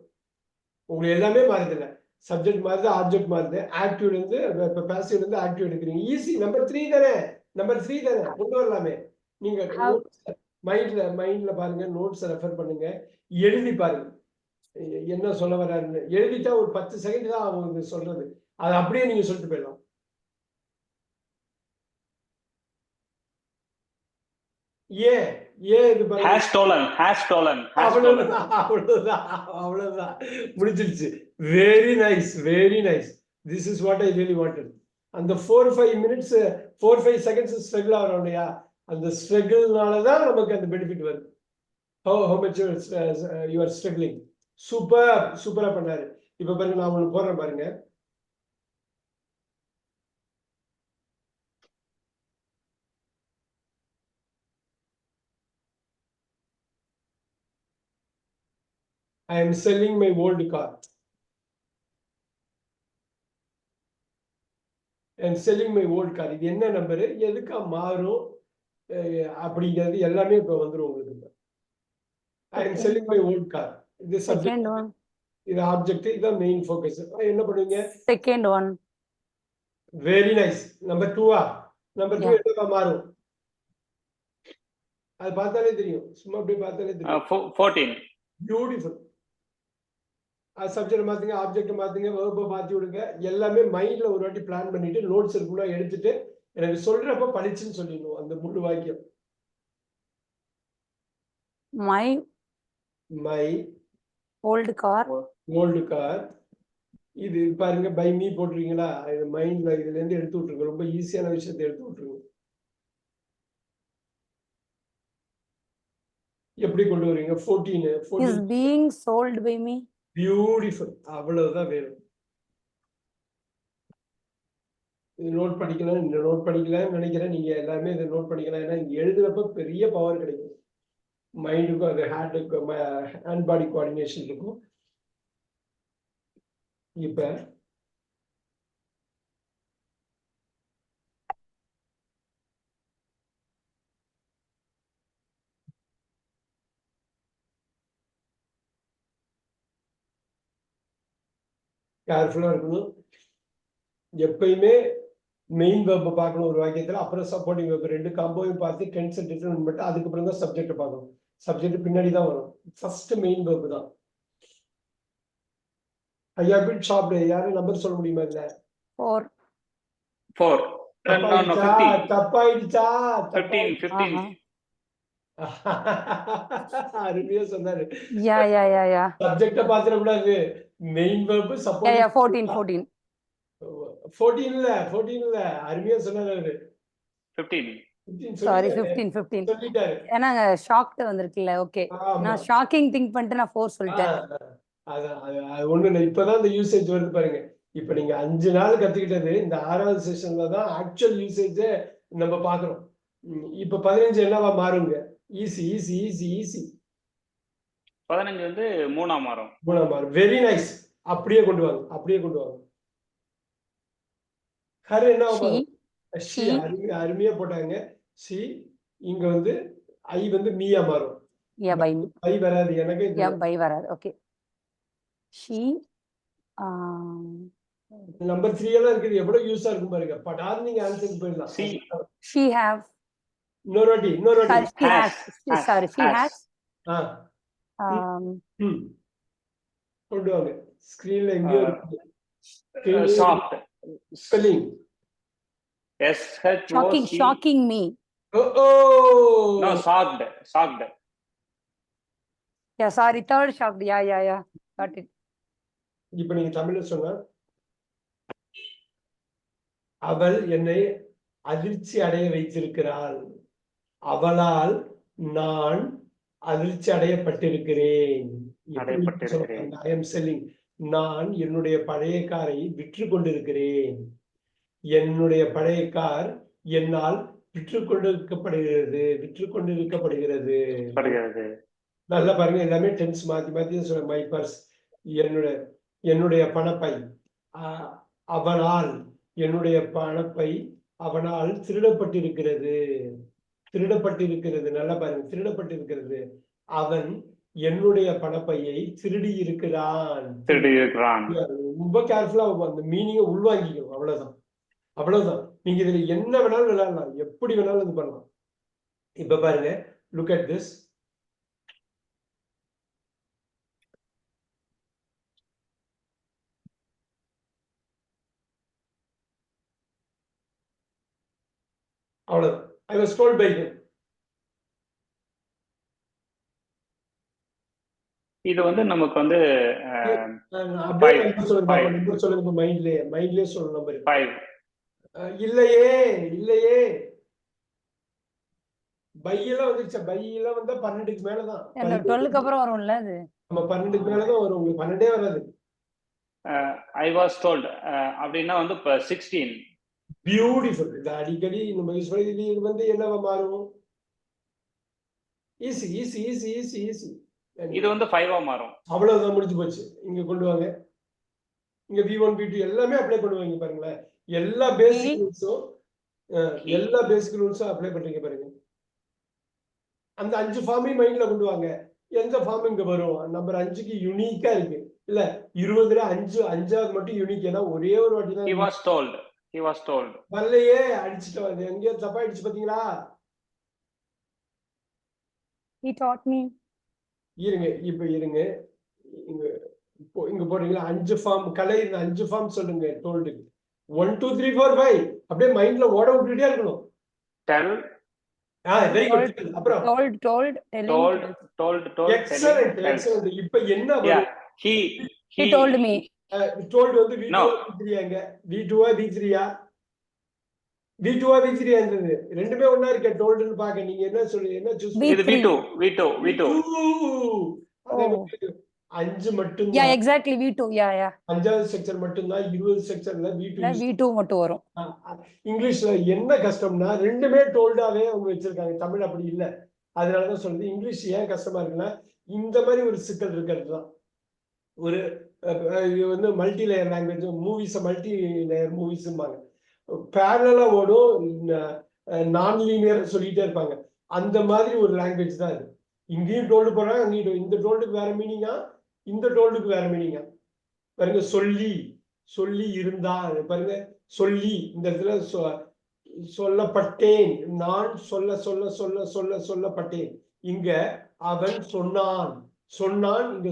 உங்களுக்கு எல்லாமே மாறுது இல்ல. சப்ஜெக்ட் மாறுது, ஆப்ஜெக்ட் மாறுது. ஆக்டிவ்ல இருந்து இப்ப பாசிவ்ல இருந்து ஆக்டிவ் எடுக்கிறீங்க. ஈஸி. நம்பர் 3 தானே கொண்டு வரலாமே. நீங்க மைண்ட்ல பாருங்க. நோட்ஸ் ரெஃபர் பண்ணுங்க. எழுதி பாருங்க என்ன சொல்ல வர்றாருன்னு. எழுதிட்டா ஒரு 10 செகண்ட் தான் அவங்க சொல்றது. அது அப்படியே நீங்க சொல்லிட்டு போயிடலாம். ஏன் இது பாருங்க. Has stolen. Has stolen. Has stolen. அவ்வளவுதான் முடிஞ்சிருச்சு. Very nice, very nice. This is what I really wanted. அந்த 4-5 மினிட்ஸ் 4-5 செகண்ட்ஸ் ஸ்ட்ரகிள் ஆகிறோம் இல்லையா, அந்த ஸ்ட்ரகிள்னால தான் நமக்கு அந்த பெனிஃபிட் வருது. how much you are struggling. சூப்பரா பண்ணாரு. இப்ப பாருங்க, நான் உங்களுக்கு போடுறேன் பாருங்க. I am selling my old car. I am selling my old car. இது என்ன நம்பரு, எதுக்கா மாறும் அப்படிங்கிறது எல்லாமே இப்ப வந்துரும் உங்களுக்கு. I am selling my old car. இது Second சப்ஜெக்ட், one. இது ஆப்ஜெக்ட், இதுதான் மெயின் ஃபோக்கஸ். என்ன பண்ணுவீங்க? Second one. Very nice. Number 2 number 2 எதுக்கா மாறும்? அது பார்த்தாலே தெரியும், சும்மா அப்படியே பார்த்தாலே தெரியும். 14. பியூட்டிஃபுல். சப்ஜெக்ட் மாத்துங்க, ஆப்ஜெக்ட் மாத்துங்க, வெர்பை மாத்தி விடுங்க. எல்லாமே மைண்ட்ல ஒரு வாட்டி பிளான் பண்ணிட்டு நோட்ஸ் இருக்குள்ள எடுத்துட்டு எனக்கு சொல்றப்ப படிச்சுன்னு சொல்லிடணும் அந்த முழு வாக்கியம். My my old car. Old car. இது பாருங்க, பை மீ போட்டுருக்கீங்களா, இது மைண்ட்ல இதுல இருந்து எடுத்து விட்டுருங்க. ரொம்ப ஈஸியான விஷயத்தை எடுத்து விட்டுருங்க. எப்படி கொண்டு வரீங்க? 14 Is being sold by me. Beautiful. அவ்வளவுதான் வேணும். இது நோட் படிக்கலாம், இந்த நோட் படிக்கலாம்னு நினைக்கிறேன். நீங்க எல்லாருமே இதை நோட் பண்ணிக்கலாம். ஏன்னா இங்க எழுதுறப்ப பெரிய பவர் கிடைக்கும். மைண்டுக்கும் அது ஹேண்ட் பாடி கோஆர்டினேஷன் இருக்கும். இப்ப கேர்ஃபுல்லா இருக்கணும். எப்பயுமே மெயின் வெர்பை பார்க்கணும் ஒரு வாக்கியத்துல, அப்புறம் சப்போர்ட்டிங் வெர்ப். ரெண்டு காம்போவையும் பார்த்து டென்ஸ் டிட்டர்மின் பண்ணிட்டு அதுக்கப்புறம் தான் சப்ஜெக்ட் பார்க்கணும். சப்ஜெக்ட் பின்னாடி தான் வரும். ஃபர்ஸ்ட் மெயின் வெர்ப் தான். ஐயா பிட் ஷாப்டு. யாரும் நம்பர் சொல்ல முடியுமா? இல்ல 4. 4. No, no, 15. தப்பாயிடுச்சா? 15. அருமையா சொன்னாரு. Yeah. சப்ஜெக்ட பாத்திர கூடாது, மெயின் வெர்ப் சப்போர்ட். Yeah. 14. 14 இல்ல, அருமையா சொன்னாரு. 15. Sorry, 15. சொல்லிட்டாரு. ஏன்னா ஷாக்ட் வந்திருக்குல்ல. ஓகே, நான் ஷாக்கிங் திங்க் பண்ணிட்டு நான் 4 சொல்லிட்டேன். அது ஒண்ணு இல்ல. இப்பதான் இந்த யூசேஜ் வருது பாருங்க. இப்ப நீங்க 5 நாள் கத்துக்கிட்டது இந்த 6வது செஷன்ல தான் ஆக்சுவல் யூசேஜ் நம்ம பாக்குறோம். இப்ப 15 என்னவா மாறுங்க? ஈஸி. 15 வந்து 3ஆ மாறும். Very nice. அப்படியே கொண்டு வாங்க. ஹர் என்னவா மாறும்? ஷி. அருமையா போட்டாங்க. ஷி. இங்க வந்து ஐ வந்து மீயா மாறும். Yeah, by me. ஐ வராது எனக்கு. Yeah, by வராது. ஓகே. She. நம்பர் 3 எல்லாம் இருக்குது. எவ்வளவு யூஸா இருக்கும் பாருங்க. படாது நீங்க ஆன்சர் போயிடலாம். She have. இன்னொரு வாட்டி. She has. Sorry, she has. கொண்டு வாங்க. ஸ்கிரீன்ல எங்கேயோ இருக்கு. Shocked. Spelling. Shocking me. No, shocked. Yeah, sorry, third shocked. Yeah. Got it. இப்ப நீங்க தமிழ்ல சொன்னா, அவள் என்னை அதிர்ச்சி அடைய வைத்திருக்கிறாள். அவளால் நான் அதிர்ச்சி அடையப்பட்டிருக்கிறேன். I am selling. நான் என்னுடைய பழைய காரை விற்று கொண்டிருக்கிறேன். என்னுடைய பழைய கார் என்னால் விற்று கொண்டிருக்கப்படுகிறது. நல்லா பாருங்க, எல்லாமே டென்ஸ் மாத்தி சொல்ல. மை பர்ஸ், என்னுடைய பணப்பை. அவனால், என்னுடைய பணப்பை அவனால் திருடப்பட்டிருக்கிறது. நல்லா பாருங்க, திருடப்பட்டிருக்கிறது. அவன் என்னுடைய பணப்பையை திருடி இருக்கிறான். ரொம்ப கேர்ஃபுல்லா அந்த மீனிங்கை உள்வாங்கிக்கணும். அவ்வளவுதான். நீங்க இதுல என்ன வேணாலும் விளையாடலாம், எப்படி வேணாலும் இது பண்ணலாம். இப்ப பாருங்க, லுக் அட் திஸ். அவ்வளவு. I was told by him. இது வந்து நமக்கு வந்து அப்படியே five, நம்பர் சொல்லுங்க five. பாப்போம். நம்பர் சொல்லுங்க மைண்ட்லயே சொல்லணும் நம்பர். 5. இல்லையே இல்லையே பையெல்லாம் வந்துருச்சா? பையெல்லாம் வந்தா 12க்கு மேலதான். 12க்கு அப்புறம் வரும்ல அது. நம்ம 12க்கு மேலதான் வரும். உங்களுக்கு 12ஏ வராது. I was told அப்படின்னா வந்து 16. பியூட்டிஃபுல். இது அடிக்கடி நம்ம யூஸ் பண்ணி இது வந்து என்னவா மாறும்? Easy easy easy easy easy. இது வந்து 5 மாறும். அவ்வளவுதான், முடிஞ்சு போச்சு. இங்க கொண்டு வாங்க. இங்க V1 V2 எல்லாமே அப்ளை பண்ணுவாங்க பாருங்களேன். எல்லா பேசிக் ரூல்ஸும் அப்ளை பண்றீங்க பாருங்க. அந்த 5 ஃபார்மையும் மைண்ட்ல கொண்டு வாங்க. எந்த ஃபார்ம் இங்க வரும்? நம்பர் 5க்கு யூனிக்கா இருக்கு. இல்ல 20ல 5வது மட்டும் யூனிக். ஏன்னா ஒரே ஒரு வாட்டி தான். He was told. வரலையே, அடிச்சுட்டோம். அது எங்கேயோ தப்பா அடிச்சு பாத்தீங்களா? He taught me. இருங்க, இப்ப இருங்க. இங்க போறீங்களா? 5 ஃபார்ம் கலை, இந்த 5 ஃபார்ம் சொல்லுங்க. டோல்டுக்கு 1 2 3 4 5 அப்படியே மைண்ட்ல ஓட விட்டுட்டே இருக்கணும். Tell. Very good. அப்புறம் told, telling. எக்ஸலென்ட். இப்ப என்ன வரும்? He told me. டோல்டு வந்து V2 V3 V2 V3 V2 V3 இருந்தது. ரெண்டுமே ஒண்ணா இருக்க. டோல்டுன்னு பாக்க நீங்க என்ன சொல்லுங்க? என்ன சூஸ்? இது V2. 5 மட்டும். Yeah, exactly. V2. Yeah. 5வது செக்ஷன் மட்டும் தான். 20 செக்ஷன்ல V2 மட்டும் வரும். இங்கிலீஷ்ல என்ன கஷ்டம்னா ரெண்டுமே டோல்டாவே அவங்க வச்சிருக்காங்க. தமிழ் அப்படி இல்ல. அதனாலதான் சொல்றது. இங்கிலீஷ் ஏன் கஷ்டமா இருக்குன்னா இந்த மாதிரி ஒரு சிக்கல் இருக்கிறது தான். ஒரு இது வந்து multi layer language. Movies multi layer மூவிஸ்ம்பாங்க. பேரலா ஓடும், நான் லீனியர் சொல்லிட்டே இருப்பாங்க. அந்த மாதிரி ஒரு லாங்குவேஜ் தான் இது. இங்கேயும் டோல்டு போடுறாங்க, அங்கேயும். இந்த டோல்டுக்கு வேற மீனிங்கா, இந்த டோல்டுக்கு வேற மீனிங்கா பாருங்க. சொல்லி இருந்தா பாருங்க. சொல்லி இந்த இடத்துல சொல்லப்பட்டேன். நான் சொல்லப்பட்டேன். இங்க அவன் சொன்னான். இங்க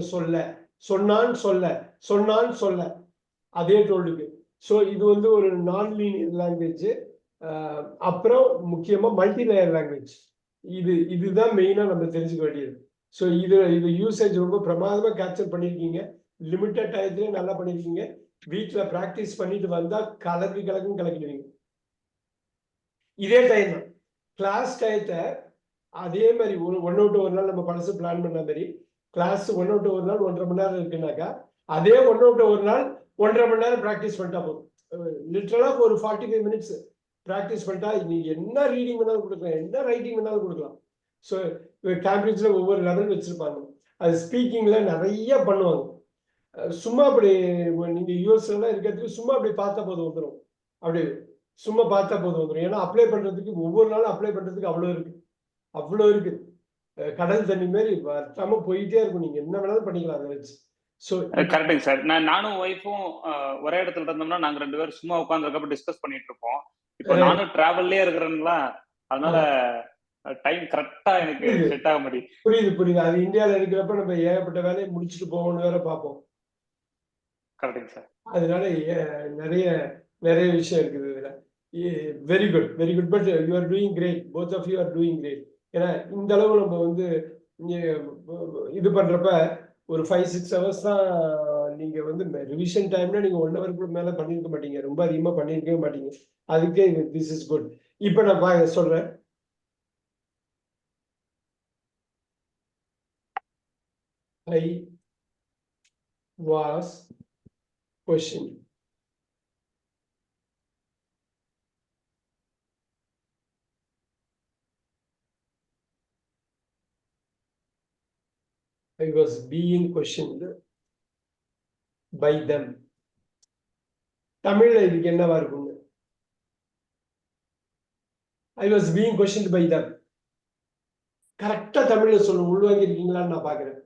சொன்னான் சொல்ல அதே டோல்டுக்கு. ஸோ இது வந்து ஒரு நான் லீனியர் லாங்குவேஜ். அப்புறம் முக்கியமா மல்டி லேயர் லாங்குவேஜ். இதுதான் மெயினா நம்ம தெரிஞ்சுக்க வேண்டியது. ஸோ இது யூசேஜ் ரொம்ப பிரமாதமா கேப்சர் பண்ணியிருக்கீங்க. லிமிட்டட் டயத்துலயே நல்லா பண்ணியிருக்கீங்க. வீட்டில் ப்ராக்டிஸ் பண்ணிட்டு வந்தா கலக்கிடுவீங்க. இதே டைம் தான் கிளாஸ் டயத்தை அதே மாதிரி ஒன் அவுட் ஒரு நாள் நம்ம பழசு பிளான் பண்ண மாதிரி கிளாஸ் 1 அவுட் ஒரு நாள் 1.5 மணி நேரம் இருக்குனாக்கா அதே 1 அவுட் ஒரு நாள் 1.5 மணி நேரம் ப்ராக்டிஸ் பண்ணிட்டா போதும். லிட்டரலா ஒரு 45 மினிட்ஸ் ப்ராக்டிஸ் பண்ணிட்டா நீங்க என்ன ரீடிங் வேணாலும் கொடுக்கலாம், என்ன ரைட்டிங் வேணாலும் கொடுக்கலாம். ஸோ கேம்பிரிட்ஜ்ல ஒவ்வொரு லெவல் வச்சிருப்பாங்க. அது ஸ்பீக்கிங்ல நிறைய பண்ணுவாங்க. சும்மா அப்படி நீங்க யூஎஸ்ல இருக்கிறதுக்கு சும்மா அப்படி பார்த்தா போதும் வந்துடும். அப்படி சும்மா பார்த்தா போதும் வந்துடும். ஏன்னா அப்ளை பண்றதுக்கு ஒவ்வொரு நாளும் அப்ளை பண்றதுக்கு அவ்வளோ இருக்கு. கடல் தண்ணி மாதிரி வற்றாம போயிட்டே இருக்கும். நீங்க என்ன வேணாலும் பண்ணிக்கலாம் அதை வச்சு. ஸோ கரெக்டுங்க சார். நானும் ஒய்ஃபும் ஒரே இடத்துல இருந்தோம்னா நாங்க 2 பேரும் சும்மா உட்காந்துருக்கப்ப டிஸ்கஸ் பண்ணிட்டு இருப்போம். இப்போ நானும் டிராவல்லே இருக்கிறேங்களா, அதனால டைம் கரெக்டா எனக்கு செட் ஆக மாட்டேங்குது. புரியுது. அது இந்தியாவில் இருக்கிறப்ப நம்ம ஏகப்பட்ட வேலையை முடிச்சுட்டு போகணும்னு வேற பார்ப்போம். கரெக்டுங்க சார். அதனால நிறைய விஷயம் இருக்குது இதுல. Very good. But you are doing great. Both of you are doing great. ஏன்னா இந்த அளவு நம்ம வந்து இது பண்றப்ப ஒரு 5-6 hours தான் நீங்க வந்து ரிவிஷன் டைம்ல நீங்க 1 hour மேல பண்ணிருக்க மாட்டீங்க. ரொம்ப அதிகமா பண்ணிருக்கவே மாட்டீங்க. அதுக்கே திஸ் இஸ் குட். இப்ப நான் சொல்றேன். I was questioned. I was being questioned by them. தமிழ்ல இதுக்கு என்னவா இருக்குங்க? I was being questioned by them. கரெக்டா தமிழ்ல சொல்லுங்க. உள்வாங்கி இருக்கீங்களான்னு நான் பாக்குறேன்.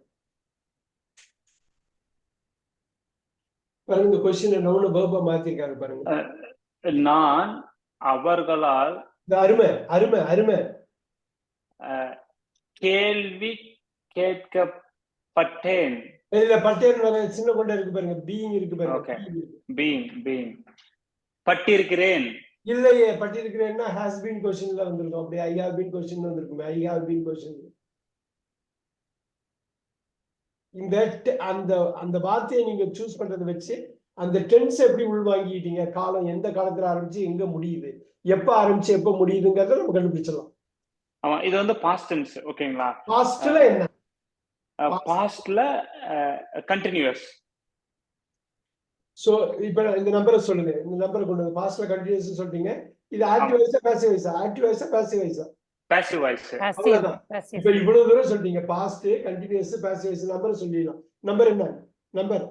பாருங்க, இந்த கொஸ்டின் நவுன் வெர்பா மாத்திருக்காங்க பாருங்க. நான் அவர்களால் அருமை கேள்வி கேட்கப்பட்டேன். இல்ல பட்டேன் சின்ன கொண்ட இருக்கு பாருங்க. பீயிங் இருக்கு பாருங்க. ஓகே. பீயிங் பட்டிருக்கிறேன். இல்லையே, பட்டிருக்கிறேன்னா ஹாஸ் பீன் கொஸ்டின்ல வந்திருக்கும். அப்படி ஐ ஹேவ் பீன் கொஸ்டின் வந்திருக்கும். ஐ ஹேவ் பீன் கொஸ்டின் இந்த அந்த அந்த வார்த்தையை நீங்க சூஸ் பண்றதை வச்சு அந்த டென்ஸ் எப்படி உள்வாங்கிட்டீங்க, காலம் எந்த காலத்துல ஆரம்பிச்சு எங்க முடியுது, எப்ப ஆரம்பிச்சு எப்ப முடியுதுங்கிறத நம்ம கண்டுபிடிச்சிடலாம். ஆமா, இது வந்து பாஸ்ட் டென்ஸ். ஓகேங்களா? பாஸ்ட்ல என்ன? பாஸ்ட்ல கண்டினியூஸ். சோ இப்ப இந்த நம்பரை சொல்லுங்க, இந்த நம்பரை கொண்டு வந்து பாஸ்ட்ல கண்டினியூஸ் சொல்றீங்க. இது ஆக்டிவ் வாய்ஸா பாசிவ் வாய்ஸா? ஆக்டிவ் வாய்ஸா பாசிவ் வாய்ஸா? Passive voice. அவ்வளவுதான். இப்ப இவ்வளவு தூரம் சொல்றீங்க, past continuous passive voice. Number சொல்லிடலாம். நம்பர் என்ன நம்பர்?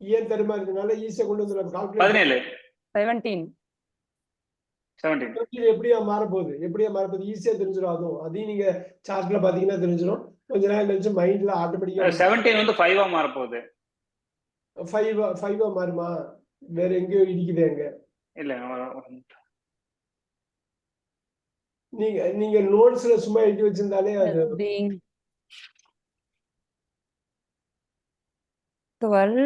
ஏன் தருமா இருந்தனால ஈஸியா கொண்டு வந்து நம்ம கால்குலேட் 17. 17 எப்படியா மாறப்போகுது, எப்படியா மாறப்போகுது ஈஸியா தெரிஞ்சிடும். அதையும் நீங்க சார்ட்ல பாத்தீங்கன்னா தெரிஞ்சிடும். கொஞ்ச நேரம் கழிச்சு மைண்ட்ல ஆட்டோமேட்டிக்கா 17 வந்து 5 மாற போகுது. 5 மாறுமா? வேற எங்கேயோ இடிக்குது எங்க? இல்ல, நீங்க நோட்ஸ்ல சும்மா எழுதி வச்சிருந்தாலே அது 12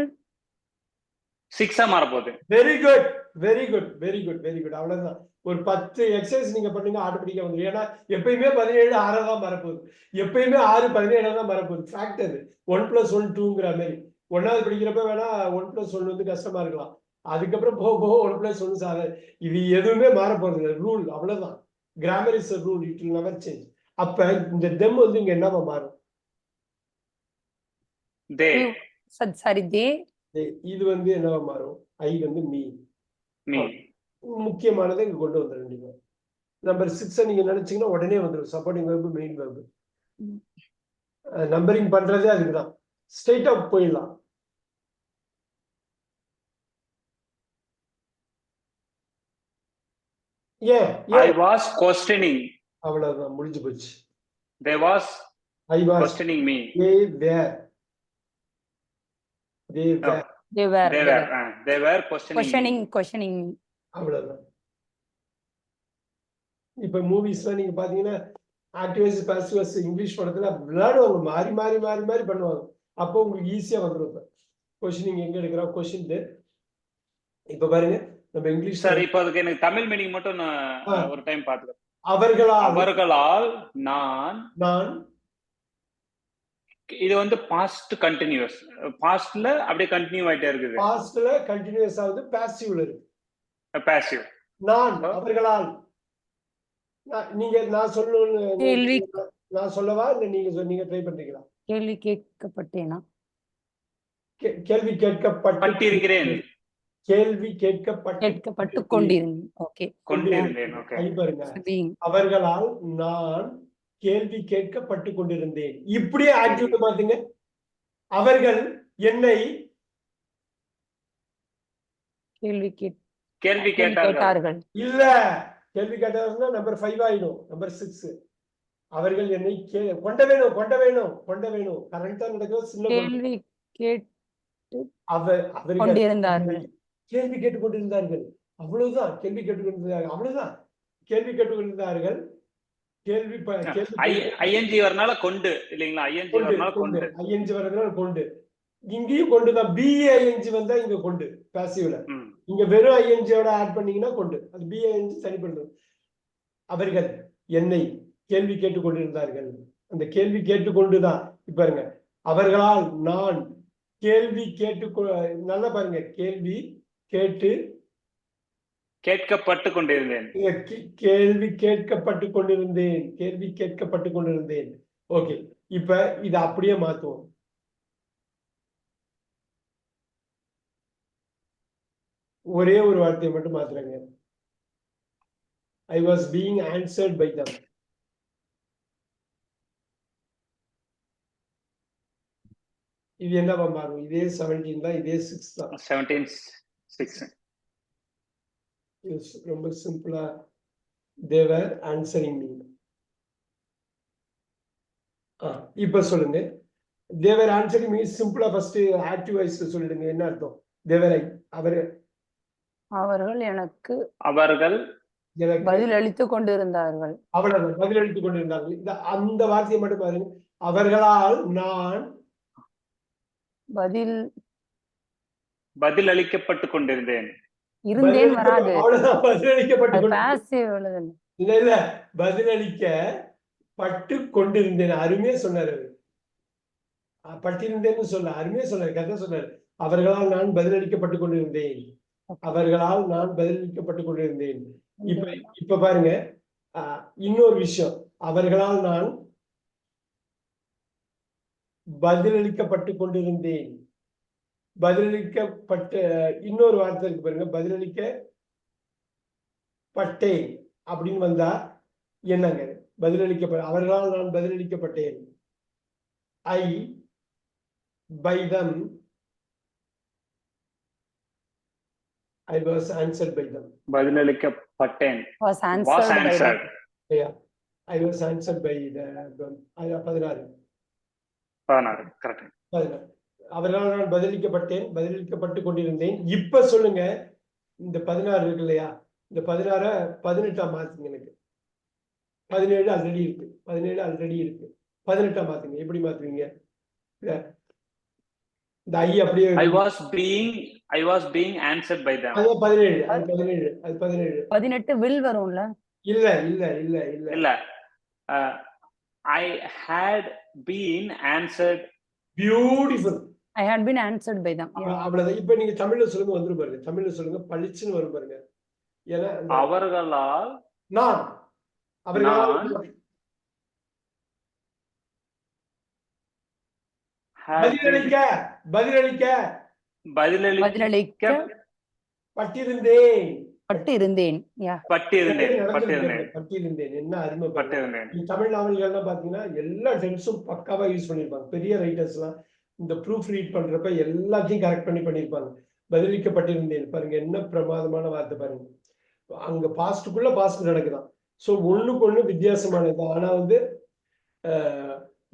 6 மாற போகுது. Very good very good very good very good. அவ்வளவுதான். ஒரு 10 எக்ஸசைஸ் நீங்க பண்ணீங்க ஆட்டோமேட்டிக்கா வந்துடும். ஏன்னா எப்பயுமே 17 6 தான் வரப்போகுது, எப்பயுமே 6 17 தான் வரப்போகுது. ஃபேக்ட் அது. 1+1 2ங்கிற மாதிரி. 1வது படிக்கிறப்ப வேணா 1+1 வந்து கஷ்டமா இருக்கலாம், அதுக்கப்புறம் போக போக 1+1 சாதாரண. இது எதுவுமே மாற போறது ரூல், அவ்வளவுதான். Grammar is a rule, it will never change. அப்ப இந்த தெம் வந்து இங்க என்னவா மாறும்? தே. சாரி தே. இது வந்து என்னவா மாறும்? ஐ வந்து மீ. மீ. முக்கியமானதை இங்க கொண்டு வந்துருங்க. நம்பர் 6 நீங்க நினைச்சீங்கன்னா உடனே வந்துடும். Supporting verb, main verb. Numbering பண்றதே அதுக்குதான். ஸ்ட்ரைட்டா போயிடலாம். I was questioning. அவ்வளவுதான், முடிஞ்சு போச்சு. They was I was questioning me. They were questioning me. அவ்வளவுதான். இப்ப மூவிஸ்ல நீங்க பாத்தீங்கன்னா ஆக்டிவ் பாசிவ் இங்கிலீஷ் படத்துல விளையாடுவாங்க, மாறி மாறி மாறி மாறி பண்ணுவாங்க. அப்போ உங்களுக்கு ஈஸியா வந்துடும். கொஸ்டினிங் எங்க எடுக்கிறோம், கொஸ்டின். இப்ப பாருங்க நம்ம இங்கிலீஷ் சார், இப்போ அதுக்கு எனக்கு தமிழ் மீனிங் மட்டும் நான் ஒரு டைம் பாத்துக்கிறேன். அவர்களால் நான் இது வந்து பாஸ்ட் கண்டினியூஸ். பாஸ்ட்ல அப்படியே கண்டினியூ ஆயிட்டே இருக்குது. பாஸ்ட்ல கண்டினியூஸ் ஆகுது, பாசிவ்ல இருக்கு. பாசிவ். நான் அவர்களால் நீங்க நான் சொல்லணும், நான் சொல்லவா இல்ல நீங்க ட்ரை பண்றீங்களா? கேள்வி கேட்கப்பட்டேனா? கேள்வி கேட்கப்பட்டிருக்கிறேன். கேள்வி கேட்கப்பட்டு கொண்டிருந்தேன். ஓகே, கொண்டிருந்தேன். ஓகே, பாருங்க. அவர்களால் நான் கேள்வி கேட்கப்பட்டு கொண்டிருந்தேன். இப்படியே ஆக்டிவ் பாத்தீங்க. அவர்கள் என்னை கேள்வி கேட்டார்கள். இல்ல, கேள்வி கேட்டார்கள் நம்பர் 5 ஆயிடும். நம்பர் 6 அவர்கள் என்னை கொண்ட வேணும். கரெக்டா நடக்கிறது. சின்ன கேள்வி கேட்டு அவர்கள் கொண்டிருந்தார்கள். கேள்வி கேட்டுக் கொண்டிருந்தார்கள். அவ்வளவுதான். கேள்வி கேட்டுக் கொண்டிருந்தார்கள். அவ்வளவுதான். கேள்வி கேட்டுக் கொண்டிருந்தார்கள். ஐஎன்ஜி வரனால கொண்டு இல்லைங்களா? ஐஎன்ஜி வரனால கொண்டு. ஐஎன்ஜி வரனால கொண்டு. இங்கேயும் கொண்டுதான். பிஐஎன்ஜி வந்தா இங்க கொண்டு பாசிவ்ல. இங்க வெறும் ஐஎன்ஜியோட ஆட் பண்ணீங்கன்னா கொண்டு. அது பிஐஎன்ஜி சரி பண்ணுது. அவர்கள் என்னை கேள்வி கேட்டுக் கொண்டிருந்தார்கள். அந்த கேள்வி கேட்டுக்கொண்டுதான். இப்ப பாருங்க, அவர்களால் நான் கேள்வி நல்லா பாருங்க, கேள்வி கேட்கப்பட்டு கொண்டிருந்தேன். கேள்வி கேட்கப்பட்டு கொண்டிருந்தேன். ஓகே, இப்ப இத அப்படியே மாத்துவோம். ஒரே ஒரு வார்த்தையை மட்டும் மாத்துறாங்க. I was being answered by them. இது என்னவா மாறும்? இதே 17 தான், இதே 6 தான். 17 6. ரொம்ப சிம்பிளா. they were answering me. இப்ப சொல்லுங்க. they were answering me சிம்பிளா ஃபர்ஸ்ட் ஆக்டிவ் வாய்ஸ் சொல்லிடுங்க. என்ன அர்த்தம்? they were அவர்கள் எனக்கு பதில் அளித்துக் கொண்டிருந்தார்கள். அவ்வளவு பதில் அளித்துக் கொண்டிருந்தார்கள். அந்த வார்த்தையை மட்டும் பாருங்க. அவர்களால் நான் பதில் அளிக்கப்பட்டு கொண்டிருந்தேன். இருந்தேன் வராது. அவ்வளவுதான். பதில் அளிக்கப்பட்டு பாசிவ் இல்ல பதிலளிக்க பட்டு கொண்டிருந்தேன். அருமையா சொன்னாரு அவரு. பட்டிருந்தேன்னு சொல்ல அருமையா சொன்னாரு, கரெக்டா சொன்னாரு. அவர்களால் நான் பதிலளிக்கப்பட்டு கொண்டிருந்தேன். அவர்களால் நான் பதிலளிக்கப்பட்டு கொண்டிருந்தேன். இப்ப பாருங்க, இன்னொரு விஷயம், அவர்களால் நான் பதிலளிக்கப்பட்டு கொண்டிருந்தேன். பதிலளிக்கப்பட்ட இன்னொரு வார்த்தை இருக்கு பாருங்க, பதிலளிக்கப்பட்டேன் அப்படின்னு வந்தா என்னங்க? அவர்களால் நான் பதிலளிக்கப்பட்டேன். ஐ by them I was answered by them. பதிலளிக்கப்பட்டேன். Was Was answered by answered. them. Yeah, I was answered by them. 16 correct. அவர்களால் நான் பதிலளிக்கப்பட்டு கொண்டிருந்தேன். இப்ப சொல்லுங்க, இந்த 16 இருக்கு இல்லையா, இந்த 16 18 மாத்துங்க. எனக்கு 17 ஆல்ரெடி இருக்கு, 18 மாத்துங்க. எப்படி மாத்துவீங்க? இந்த ஐ அப்படியே I was being answered by them. அது 17 18 will வரும்ல? இல்ல. I had been answered. Beautiful. I had been answered by them. அவ்வளவுதான். இப்ப நீங்க தமிழ்ல சொல்லுங்க, வந்துரும் பாருங்க. தமிழ்ல சொல்லுங்க, பளிச்சுன்னு வரும் பாருங்க. ஏன்னா அவர்களால் நான் பட்டிருந்தேன். என்ன அருமை. தமிழ் நாவல்கள்லாம் பாத்தீங்கன்னா எல்லா டென்ஸும் பக்காவா யூஸ் பண்ணிருப்பாங்க. பெரிய ரைட்டர்ஸ் எல்லாம் இந்த ப்ரூஃப் ரீட் பண்றப்ப எல்லாத்தையும் கரெக்ட் பண்ணிருப்பாங்க. பதிலளிக்கப்பட்டிருந்தேன் பாருங்க, என்ன பிரமாதமான வார்த்தை பாருங்க. அங்க பாஸ்டுக்குள்ள பாஸ்ட் நடக்குதான். சோ ஒண்ணுக்கு ஒண்ணு வித்தியாசமானது. ஆனா வந்து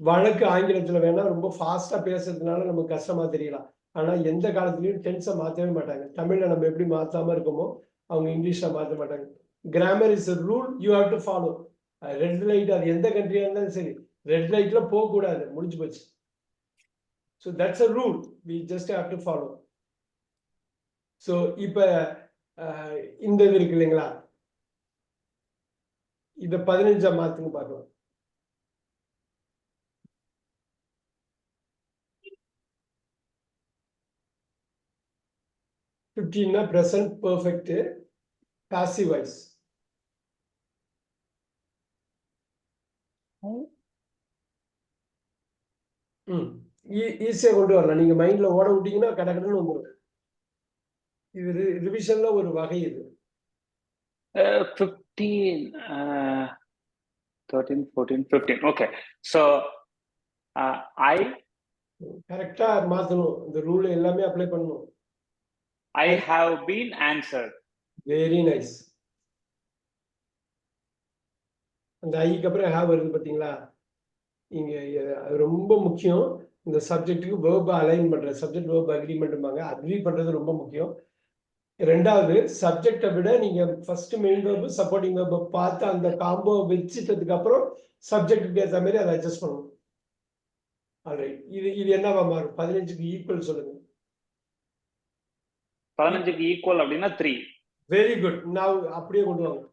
வழக்கு ஆங்கிலத்துல வேணா ரொம்ப ஃபாஸ்டா பேசுறதுனால நமக்கு கஷ்டமா தெரியலாம். ஆனா எந்த காலத்துலயும் டென்ஸை மாத்தவே மாட்டாங்க. தமிழ்ல நம்ம எப்படி மாத்தாம இருக்கோமோ அவங்க இங்கிலீஷ்ல மாத்த மாட்டாங்க. Grammar is a rule you have to follow. Red light, அது எந்த கண்ட்ரியா இருந்தாலும் சரி, ரெட் லைட்ல போக கூடாது, முடிஞ்சு போச்சு. So that's a rule we just have to follow. So இப்ப இந்த இது இருக்கு இல்லைங்களா, இத 15 மாத்துங்க பார்க்கலாம். 15 present perfect passive voice. ஈஸியா கொண்டு வரலாம். நீங்க மைண்ட்ல ஓட விட்டீங்கன்னா கடகடன்னு வந்துடும். இது ரிவிஷன்ல ஒரு வகை. இது 15 13 14 15. ஓகே, சோ I கரெக்டா மாத்தணும். இந்த ரூல் எல்லாமே அப்ளை பண்ணணும். I have been answered. Very nice. அந்த ஐக்கு அப்புறம் ஹேவ் வருது பாத்தீங்களா, இங்க அது ரொம்ப முக்கியம். இந்த சப்ஜெக்ட்டுக்கு வேர்ப் அலைன் பண்ற, சப்ஜெக்ட் வேர்ப் அக்ரிமெண்ட்பாங்க, அக்ரி பண்றது ரொம்ப முக்கியம். ரெண்டாவது, சப்ஜெக்டை விட நீங்க first main verb supporting verb பார்த்து அந்த காம்போ வச்சுட்டதுக்கு அப்புறம் சப்ஜெக்டுக்கு ஏற்ற மாதிரி அதை அட்ஜஸ்ட் பண்ணணும். ஆல்ரைட், இது என்னவா மாறும்? 15க்கு ஈக்குவல் சொல்லுங்க. 15க்கு ஈக்குவல் அப்படின்னா 3. Very good. நான் அப்படியே கொண்டு வாங்க.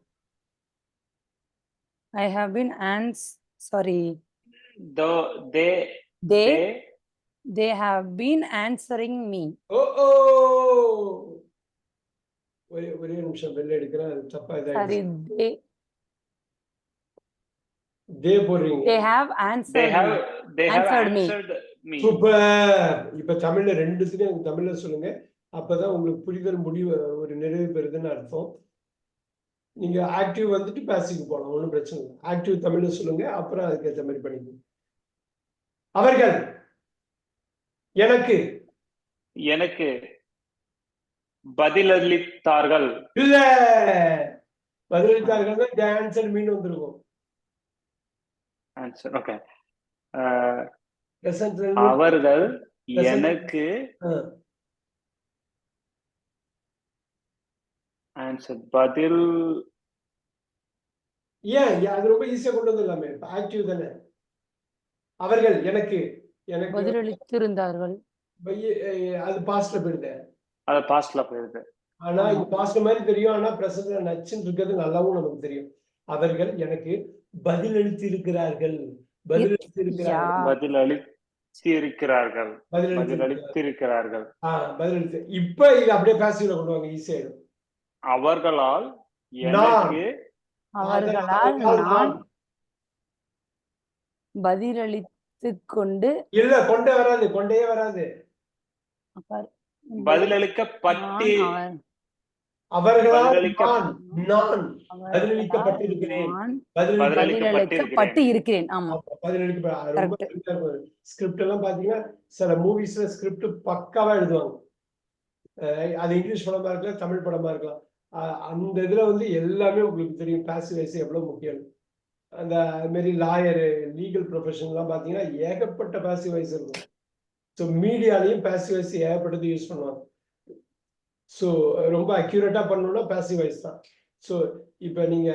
I have been they have been answering me. ஒரே நிமிஷம் வெளில எடுக்கிறேன், அது தப்பா இதாயிடுச்சு. Sorry, they போடுறீங்க. they have answered me. Super. இப்ப தமிழ்ல ரெண்டுத்துக்கும் தமிழ்ல சொல்லுங்க, அப்பதான் உங்களுக்கு புரிதல் முடிவு ஒரு நிறைவு பெறுதுன்னு அர்த்தம். நீங்க ஆக்டிவ் வந்துட்டு பாசிவ் போகலாம், ஒன்றும் பிரச்சனை இல்லை. ஆக்டிவ் தமிழ்ல சொல்லுங்க, அப்புறம் அதுக்கு ஏற்ற மாதிரி பண்ணிக்கணும். அவர்கள் எனக்கு பதிலளித்தார்கள். இல்ல, பதிலளித்தார்கள் ஆன்சர் மீன் வந்திருக்கும். Answer okay. அவர்கள் எனக்கு ஆன்சர் பதில். ஏன் அது ரொம்ப ஈஸியா கொண்டு வந்து எல்லாமே ஆக்டிவ் தானே. அவர்கள் எனக்கு பதிலளித்திருந்தார்கள், அது பாஸ்ட்ல போயிடுது. அது பாஸ்ட்ல போயிடுது. ஆனா இது பாஸ்ட் மாதிரி தெரியும், ஆனா பிரசன்ட்ல நச்சுன்னு இருக்கிறது நல்லாவும் நமக்கு தெரியும். அவர்கள் எனக்கு பதிலளித்திருக்கிறார்கள், பதிலளித்திருக்கிறார்கள், பதில் அளித்திருக்கிறார்கள், பதில் பதிலளித்திருக்கிறார்கள். அளித்திருக்கிறார்கள். பதிலளித்து. இப்ப இது அப்படியே பாசிவ்ல கொண்டு வாங்க, ஈஸியாயிடும். அவர்களால் நான். எனக்கு அவர்களால் நான் பதிலளித்துக் கொண்டு இல்ல கொண்டே வராது, கொண்டே வராது. பதிலளிக்கப்பட்டு நான் அவர்களால் பதிலளிக்க- நான் பதிலளிக்கப்பட்டிருக்கிறேன். நான் பதிலளிக்கப்பட்டிருக்கிறேன். பதிலளிக்கப்பட்டு இருக்கிறேன். ஆமா, ரொம்ப ஸ்கிரிப்ட் எல்லாம் பாத்தீங்கன்னா சில மூவிஸ்ல ஸ்கிரிப்ட் பக்காவா எழுதுவாங்க. அது இங்கிலீஷ் படமா இருக்கலாம், தமிழ் படமா இருக்கலாம். அந்த இதுல வந்து எல்லாமே உங்களுக்கு தெரியும் பாசிவ் வாய்ஸ் எவ்வளவு முக்கியம். அந்த அது மாதிரி லாயரு, லீகல் ப்ரொஃபஷன் எல்லாம் பாத்தீங்கன்னா ஏகப்பட்ட பாசிவ் வாய்ஸ் இருக்கும். ஸோ மீடியாலையும் பாசிவ் வாய்ஸ் ஏகப்பட்டது யூஸ் பண்ணுவாங்க. ஸோ ரொம்ப அக்யூரேட்டா பண்ணணும்னா பாசிவ் வாய்ஸ் தான். ஸோ இப்போ நீங்க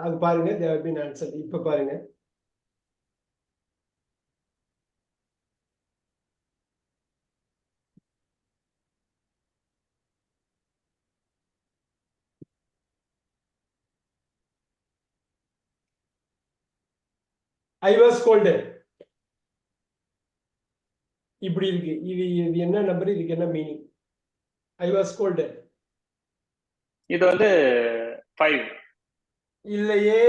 அது பாருங்க, they have been answered. இப்ப பாருங்க, I was scolded. இப்படி இருக்கு. இது இது என்ன நம்பர், இதுக்கு என்ன மீனிங்? I was scolded. இது வந்து 5. இல்லையே,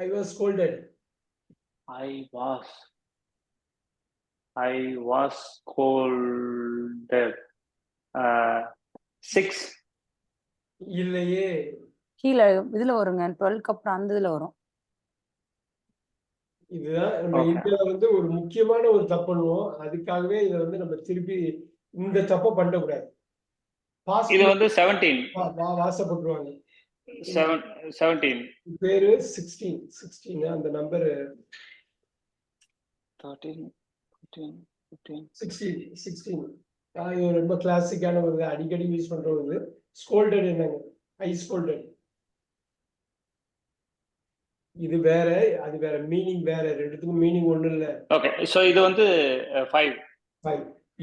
I was scolded. I was scolded. 6. இல்லையே, கீழே இதுல வருங்க, 12க்கு அப்புறம் அந்த இதுல வரும். இதுதான் நம்ம Okay. இந்தியால வந்து ஒரு முக்கியமான ஒரு தப்பு பண்ணுவோம். அதுக்காகவே இதை வந்து நம்ம திருப்பி இந்த தப்பை பண்ணக்கூடாது. இது வந்து 17. வாசப்பட்டுருவாங்க. 17. பேரு 16 அந்த நம்பர் 13, 14, 15. 16. இது ரொம்ப கிளாசிக்கான ஒரு அடிக்கடி யூஸ் பண்ற ஒரு ஸ்கோல்டட். என்னங்க ஐ ஸ்கோல்டட்? இது வேற, அது வேற, மீனிங் வேற. ரெண்டுத்துக்கும் மீனிங் ஒண்ணு இல்ல. ஓகே, சோ இது வந்து 5.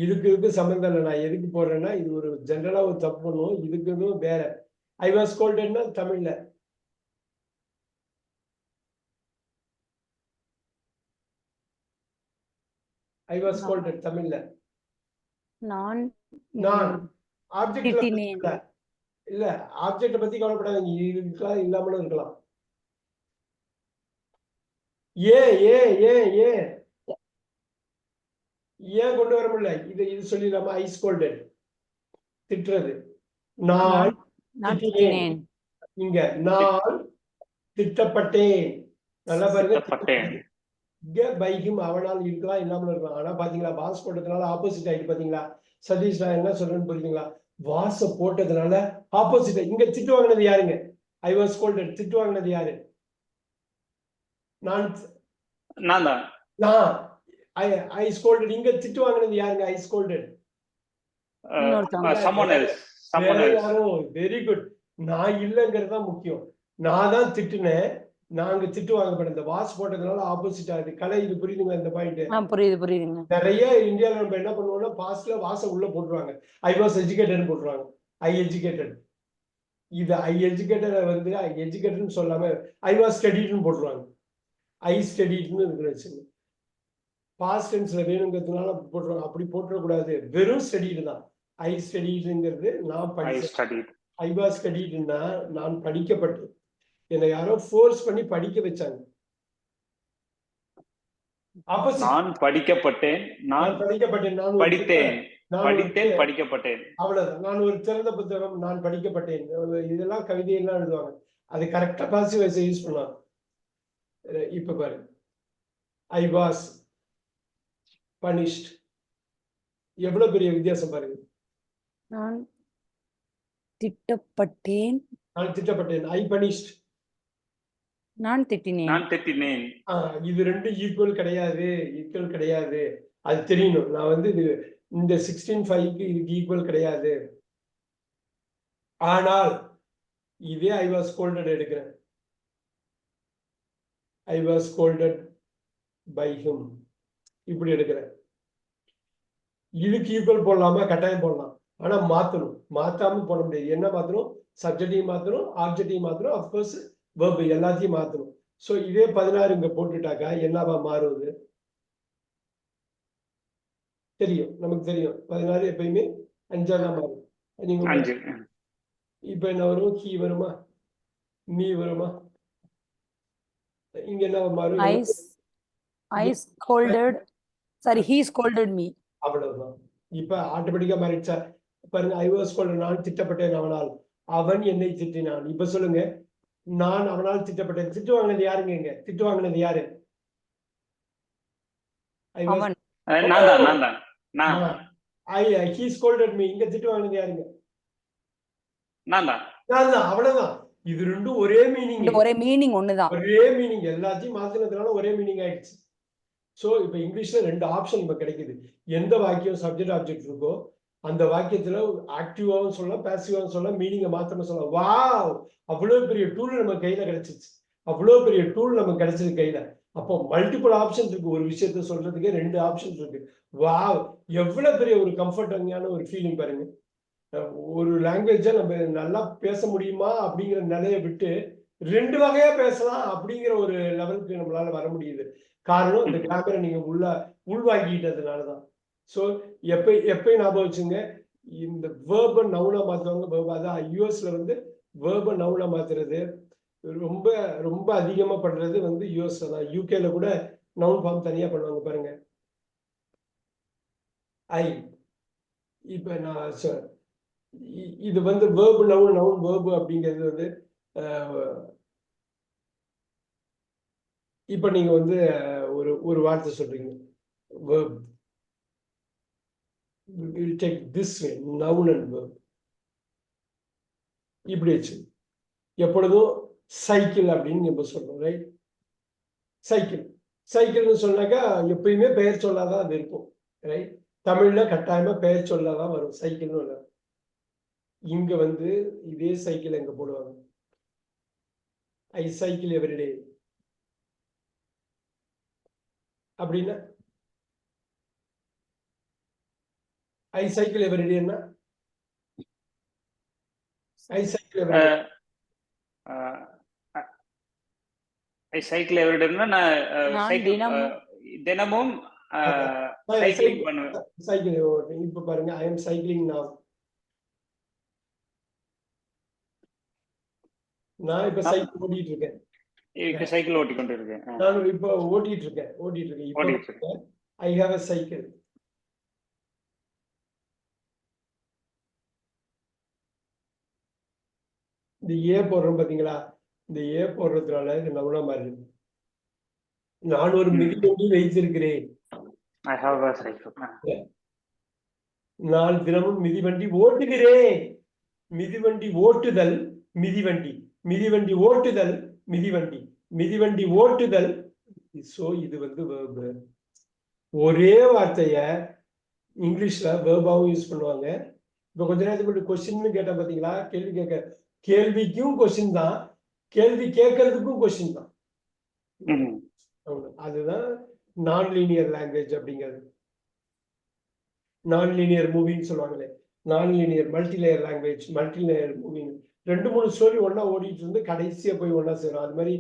இதுக்கு சம்பந்தம் இல்லை. நான் எதுக்கு போடுறேன்னா, இது ஒரு ஜெனரலா ஒரு தப்பு பண்ணுவோம். இதுக்கு இதுவும் வேற. ஐ வாஸ் ஸ்கோல்டட்னா தமிழ்ல ஐ வாஸ் ஸ்கோல்டட் தமிழ்ல நான் நான் ஆப்ஜெக்ட்ல திட்டினேன். இல்ல, ஆப்ஜெக்ட பத்தி கவலைப்படாதீங்க. இருக்கலாம், இல்லாமலும் இருக்கலாம். ஏன் ஏன் ஏன் ஏன் ஏன் கொண்டு வர முடியல? இது சொல்லிடலாமா? ஐ ஸ்கோல்டட் திட்டுறது. நான் திட்டினேன். இங்க நான் திட்டப்பட்டேன். நல்லா பாருங்க, திட்டப்பட்டேன். இங்க பைக்கும் அவனால் இருக்கலாம், இல்லாமல் இருக்கலாம். ஆனா பாத்தீங்களா, வாஸ் போட்டதுனால ஆப்போசிட் ஆயிட்டு. பாத்தீங்களா சதீஷ், நான் என்ன சொல்றேன்னு புரியுதுங்களா? வாச போட்டதுனால ஆப்போசிட். இங்க திட்டு வாங்கினது யாருங்க? I was scolded. திட்டு வாங்கினது யாரு? நான் தான். I scolded. இங்க திட்டு வாங்கினது யாருங்க? I scolded. someone else. Very good. நான் இல்லங்கிறது தான் முக்கியம். நான் தான் திட்டுனேன், நாங்க திட்டு வாங்கப்பட. இந்த வாஸ் போட்டதுனால ஆப்போசிட் ஆகுது. கலை, இது புரியுதுங்க இந்த பாயிண்ட்? புரியுதுங்க. நிறைய இந்தியாவில் நம்ம என்ன பண்ணுவோம்னா, பாஸ்ட்ல வாச உள்ள போட்டுருவாங்க, ஐ வாஸ் எஜுகேட்டட் போட்டுருவாங்க. ஐ எஜுகேட்டட். இது ஐ எஜுகேட்டட் வந்து ஐ எஜுகேட்டட்னு சொல்லாம ஐ வாஸ் ஸ்டடிட்னு போட்டுருவாங்க. ஐ ஸ்டடிட்னு இருக்குன்னு வச்சுங்க. பாஸ்ட் டென்ஸ்ல வேணுங்கிறதுனால போட்டுருவாங்க. அப்படி போட்டுறக்கூடாது. வெறும் ஸ்டடிடு தான். ஐ ஸ்டடிடுங்கிறது நான் படிச்சேன். ஐ வாஸ் ஸ்டடிடுன்னா நான் படிக்கப்பட்டேன். என்னை யாரோ ஃபோர்ஸ் பண்ணி படிக்க வச்சாங்க. நான் படிக்கப்பட்டேன், நான் படிக்கப்பட்டேன், நான் படித்தேன், படித்தேன், படிக்கப்பட்டேன். அவ்வளவுதான். நான் ஒரு திறந்த புத்தகம், நான் படிக்கப்பட்டேன். இதெல்லாம் கவிதையெல்லாம் எழுதுவாங்க. அது கரெக்டா பாசிவ் வாய்ஸ் யூஸ் பண்ணுவாங்க. இப்ப பாருங்க, ஐ வாஸ் பனிஷ்ட். எவ்வளவு பெரிய வித்தியாசம் பாருங்க. நான் திட்டப்பட்டேன். நான் திட்டப்பட்டேன். ஐ பனிஷ்ட். நான் திட்டினேன். நான் திட்டினேன். இது ரெண்டு ஈக்குவல் கிடையாது. அது தெரியணும். நான் வந்து இது இந்த 16:5க்கு இதுக்கு ஈக்குவல் கிடையாது. ஆனால் இதே ஐ வாஸ் ஸ்கோல்டட் எடுக்கிறேன். I was scolded by him இப்படி எடுக்கிறேன். இதுக்கு ஈக்குவல் போடலாமா? கட்டாயம் போடலாம். ஆனா மாத்தணும். மாத்தாம போட முடியாது. என்ன மாத்தணும்? சப்ஜெக்டையும் மாத்தணும், ஆப்ஜெக்டையும் மாத்தணும், அப்கோர்ஸ் வெர்ப் எல்லாத்தையும் மாத்தணும். சோ இதே 16 இங்க போட்டுட்டாக்கா என்னவா மாறுவது? தெரியும், நமக்கு தெரியும். 16 எப்பயுமே 5ஆ தான் மாறும். நீங்க 5. இப்ப என்ன வரும்? ஹி வருமா? மீ வருமா? இங்க என்ன மாறும்? I scolded. Sorry, he scolded me. அவ்வளவுதான். இப்ப ஆட்டோமேட்டிக்கா மாறிடுச்சா? பாருங்க, ஐ வாஸ் ஸ்கோல்டட், நான் திட்டப்பட்டேன் அவனால். அவன் என்னை திட்டினான். இப்ப சொல்லுங்க, நான் அவனால் திட்டப்பட்டேன். திட்டு வாங்கினது யாருங்க இங்க? திட்டு வாங்கினது யாரு? I was அவன். நான் தான். he scolded me. இங்க திட்டு வாங்கினது யாருங்க? நான் தான். நான் தான். அவ்வளவுதான். இது ரெண்டும் ஒரே மீனிங். ஒரே மீனிங் ஒண்ணுதான். ஒரே மீனிங். எல்லாத்தையும் மாத்தினதுனால ஒரே மீனிங் ஆயிடுச்சு. சோ இப்ப இங்கிலீஷ்ல 2 ஆப்ஷன் இப்ப கிடைக்குது. எந்த வாக்கியம் சப்ஜெக்ட் ஆப்ஜெக்ட் இருக்கோ அந்த வாக்கியத்துல ஆக்டிவாவும் சொல்லலாம், பாசிவாவும் சொல்லலாம், மீனிங்கை மாத்திரம் சொல்லலாம். வாவ், அவ்வளவு பெரிய டூல் நம்ம கையில கிடைச்சிச்சு. அவ்வளவு பெரிய டூல் நமக்கு கிடைச்சது கையில. அப்போ மல்டிபிள் ஆப்ஷன் இருக்கு. ஒரு விஷயத்த சொல்றதுக்கு 2 ஆப்ஷன் இருக்கு. வாவ், எவ்வளவு பெரிய ஒரு கம்ஃபர்டிங்கான ஒரு ஃபீலிங் பாருங்க. ஒரு லாங்குவேஜை நம்ம நல்லா பேச முடியுமா அப்படிங்கிற நிலையை விட்டு 2 வகையா பேசலாம் அப்படிங்கிற ஒரு லெவலுக்கு நம்மளால வர முடியுது. காரணம் இந்த கிராமரை நீங்க உள்வாங்கிட்டதுனாலதான். சோ எப்பயும் ஞாபகம் வச்சுங்க, இந்த வேர்ப நவுனா மாத்துவாங்க. அதான் யூஎஸ்ல வந்து வேர்ப நவுனா மாத்துறது ரொம்ப ரொம்ப அதிகமா பண்றது வந்து யூஎஸ்ல தான். யூகேல கூட நவுன் ஃபார்ம் தனியா பண்ணுவாங்க பாருங்க. ஐ, இப்ப நான் இது வந்து வேர்பு நவுன் வேர்பு அப்படிங்கிறது வந்து இப்ப நீங்க வந்து ஒரு வார்த்தை சொல்றீங்க, verb. We'll take this way, noun and verb. இப்படி வச்சு எப்பொழுதும் சைக்கிள் அப்படின்னு நம்ம சொல்றோம், ரைட்? சைக்கிள் சைக்கிள்னு சொன்னாக்கா எப்பயுமே பெயர் சொல்லாதான் அது இருக்கும், ரைட்? தமிழ்ல கட்டாயமா பெயர் சொல்லாதான் வரும் சைக்கிள்னு வரும். இங்க வந்து இதே சைக்கிள் எங்க போடுவாங்க? ஐ சைக்கிள் எவ்ரிடே அப்படின்னா ஐ சைக்கிள் எவ்ரிடேன்னா ஐ சைக்கிள் எவ்ரிடே. ஐ சைக்கிள் எவ்ரிடேன்னா நான் தினமும் சைக்கிளிங் பண்ணுவேன். சைக்கிள் இப்ப பாருங்க, ஐ எம் சைக்கிளிங் நவ். நான் இப்ப சைக்கிள் ஓட்டிட்டு இருக்கேன். இப்ப சைக்கிள் ஓட்டி கொண்டு இருக்கேன். நான் இப்ப ஓட்டிட்டு இருக்கேன். இப்ப ஐ ஹேவ் a சைக்கிள். இந்த ஏ போடுறோம் பாத்தீங்களா? இந்த ஏ போடுறதுனால இது நவுனா மாறிடுது. நான் ஒரு மிதிவண்டி வைத்திருக்கிறேன். I have a cycle. நான் தினமும் மிதிவண்டி ஓட்டுகிறேன். மிதிவண்டி ஓட்டுதல், மிதிவண்டி, மிதிவண்டி ஓட்டுதல், மிதிவண்டி, மிதிவண்டி ஓட்டுதல். சோ இது வந்து verb. ஒரே வார்த்தைய இங்கிலீஷ்ல வேர்பாவும் யூஸ் பண்ணுவாங்க. இப்ப கொஞ்ச நேரத்துக்கு முன்னாடி கொஸ்டின் கேட்டா பாத்தீங்களா? கேள்விக்கும் கொஸ்டின் தான், கேள்வி கேட்கறதுக்கும் கொஸ்டின் தான். அதுதான் நான் லீனியர் லாங்குவேஜ் அப்படிங்கிறது. நான் லீனியர் மூவின்னு சொல்லுவாங்களே, நான் linear multilayer language, multilayer moving. 2-3 story ஒன்னா ஓடிட்டு இருந்து கடைசியா போய் ஒன்னா சேரும். அது மாதிரி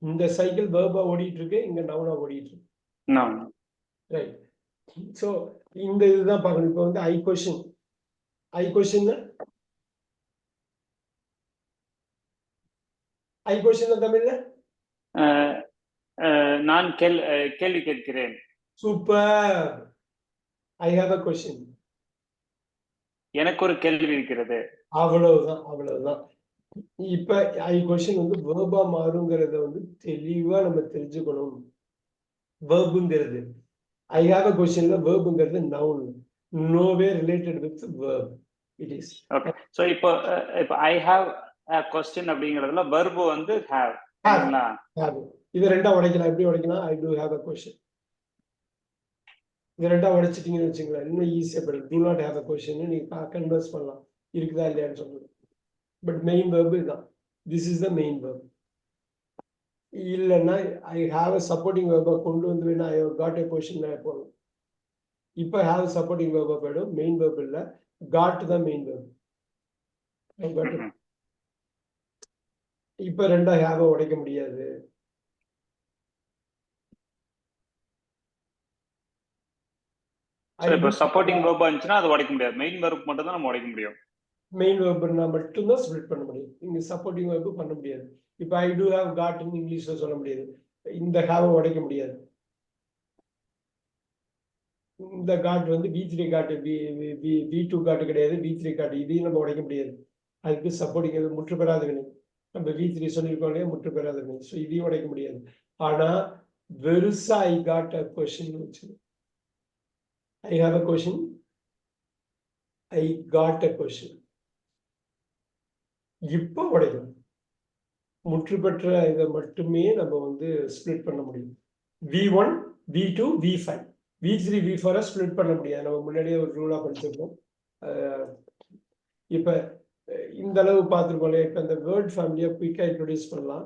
இந்த சைக்கிள் வேர்பா ஓடிட்டு இருக்கு, இங்க நவுனா ஓடிட்டு இருக்கு, ரைட்? சோ இந்த இதுதான் பார்க்கணும். இப்ப வந்து ஐ கொஸ்டின் தமிழ்ல நான் கேள்வி கேட்கிறேன். Super. I have a question. எனக்கு ஒரு கேள்வி இருக்கிறது. அவ்வளவுதான். இப்ப ஐ கொஸ்டின் வந்து வேர்பா மாறுங்கிறத வந்து தெளிவா நம்ம தெரிஞ்சுக்கணும். வேர்புங்கிறது ஐ ஹேவ் a questionல வேர்புங்கிறது noun, no way related with verb. It is okay. So இப்போ ஐ ஹேவ் a question அப்படிங்கிறதுல verb வந்து have. இது ரெண்டா உடைக்கலாம். எப்படி உடைக்கலாம்? ஐ டு ஹேவ் a question. இது ரெண்டா உடைச்சிட்டீங்கன்னு வச்சுங்களேன், இன்னும் ஈஸியா போயிடும். To not have a question நீங்க கன்வர்ஸ் பண்ணலாம், இருக்குதா இல்லையான்னு சொல்லுங்க. பட் மெயின் verb இதுதான். This is the main verb. இல்லைன்னா ஐ ஹேவ் a supporting verb கொண்டு வந்து வேணா ஐ காட் a question போகணும். இப்ப ஹேவ் சப்போர்ட்டிங் verb போயிடும், மெயின் verb இல்ல, காட் தான் மெயின் verb. இப்ப ரெண்டா ஹேவ உடைக்க முடியாது. சோ இப்போ சப்போர்ட்டிங் வெர்ப் இருந்துச்சுன்னா அது உடைக்க முடியாது. மெயின் வெர்ப் மட்டும் தான் நம்ம உடைக்க முடியும். மெயின் வெர்ப்னா மட்டும்தான் ஸ்ப்ளிட் பண்ண முடியும். இங்க சப்போர்ட்டிங் வெர்ப் பண்ண முடியாது. இப்போ ஐ டு ஹேவ் காட்னு இங்கிலீஷ்ல சொல்ல முடியாது. இந்த ஹேவ் உடைக்க முடியாது. இந்த காட் வந்து V3 காட்டு, V2 காட்டு கிடையாது, V3 காட்டு, இதையும் நம்ம உடைக்க முடியாது. அதுக்கு சப்போர்ட்டிங் முற்று பெறாத வினை. நம்ம V3 சொல்லியிருக்கோம் இல்லையா, முற்று பெறாத வினை. ஸோ இதையும் உடைக்க முடியாது. ஆனா வெறுசா ஐ காட் அ கொஸ்டின் வச்சு, I have a question, I got a question, இப்போ உடைக்கணும். முற்று பெற்ற இதை மட்டுமே நம்ம வந்து ஸ்ப்ளிட் பண்ண முடியும். V1, V2, V5, V3, V4 split பண்ண முடியாது. நம்ம முன்னாடியே ஒரு ரூலா படிச்சிருக்கோம். இப்ப இந்த அளவு பார்த்துருக்கோம். இப்ப இந்த வேர்ட் ஃபேமிலியை குயிக்கா இன்ட்ரோடியூஸ் பண்ணலாம்.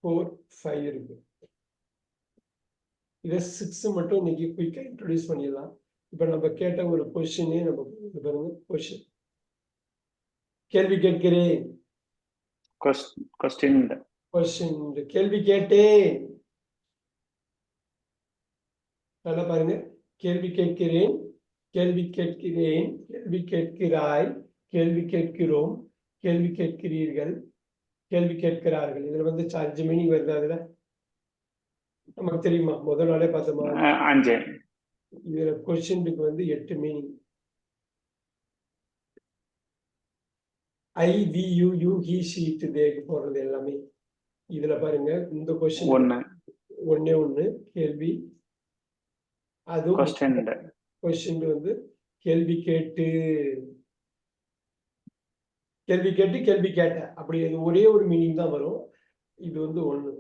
ஃபோர், 5 இருக்கு. இதை 6 மட்டும் இன்னைக்கு குயிக்கா இன்ட்ரோடியூஸ் பண்ணிடலாம். இப்ப நம்ம கேட்ட ஒரு கொஸ்டினே நம்ம பாருங்க. கொஸ்டின், கேள்வி கேட்கிறேன். கொஸ்டின் கொஸ்டின், கேள்வி கேட்டேன். நல்லா பாருங்க. கேள்வி கேட்கிறேன், கேள்வி கேட்கிறேன், கேள்வி கேட்கிறாய், கேள்வி கேட்கிறோம், கேள்வி கேட்கிறீர்கள், கேள்வி கேட்கிறார்கள். இதுல வந்து 5 மீனிங் வருது. அதுல நமக்கு தெரியுமா? முதல் நாளே பார்த்தோமா? 5. இதுல கொஸ்டினுக்கு வந்து 8 meaning. I, we, you, he, she, it, they போடுறது எல்லாமே. இதுல பாருங்க, இந்த கொஸ்டின் 1 ஒண்ணே ஒண்ணு கேள்வி. அதுவும் கொஸ்டின் வந்து கேள்வி கேட்டு, கேள்வி கேட்டு, கேள்வி கேட்ட, அப்படி ஒரே ஒரு மீனிங் தான் வரும். இது வந்து ஒண்ணு.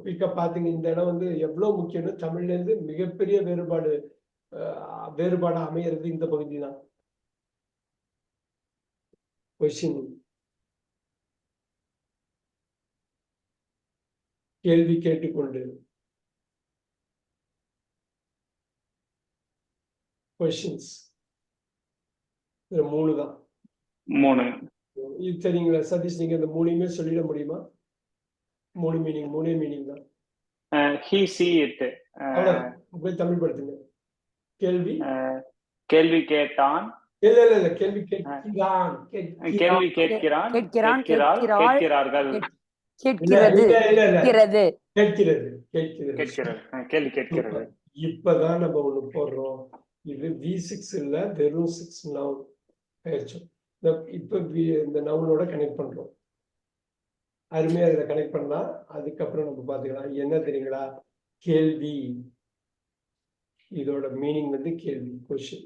குயிக்கா பாத்தீங்க. இந்த இடம் வந்து எவ்வளவு முக்கியம்னு தமிழ்ல இருந்து மிகப்பெரிய வேறுபாடு அமையிறது இந்த பகுதி தான். கொஸ்டின், கேள்வி கேட்டுக்கொண்டு, கொஸ்டின்ஸ், இது 3 தான். 3 இது சரிங்களா சதீஷ்? நீங்க இந்த 3யுமே சொல்லிட முடியுமா? 3 மீனிங் தான். he see it போய் தமிழ் படுத்துங்க. கேள்வி கேள்வி கேட்டான். இல்ல கேள்வி கேட்கிறான், கேள்வி கேட்கிறான், கேட்கிறார்கள், கேட்கிறது, கேட்கிறது, கேட்கிறது, கேட்கிறது, கேள்வி கேட்கிறது. இப்பதான் நம்ம ஒண்ணு போடுறோம். இது V6 இல்ல, வெறும் 6 நவுன் ஆயிடுச்சு. இப்ப இந்த நவுனோட கனெக்ட் பண்றோம். அருமையா இதை கனெக்ட் பண்ணலாம். அதுக்கப்புறம் நம்ம பாத்துக்கலாம். என்ன தெரியுங்களா? கேள்வி, இதோட மீனிங் வந்து கேள்வி, கொஸ்டின்.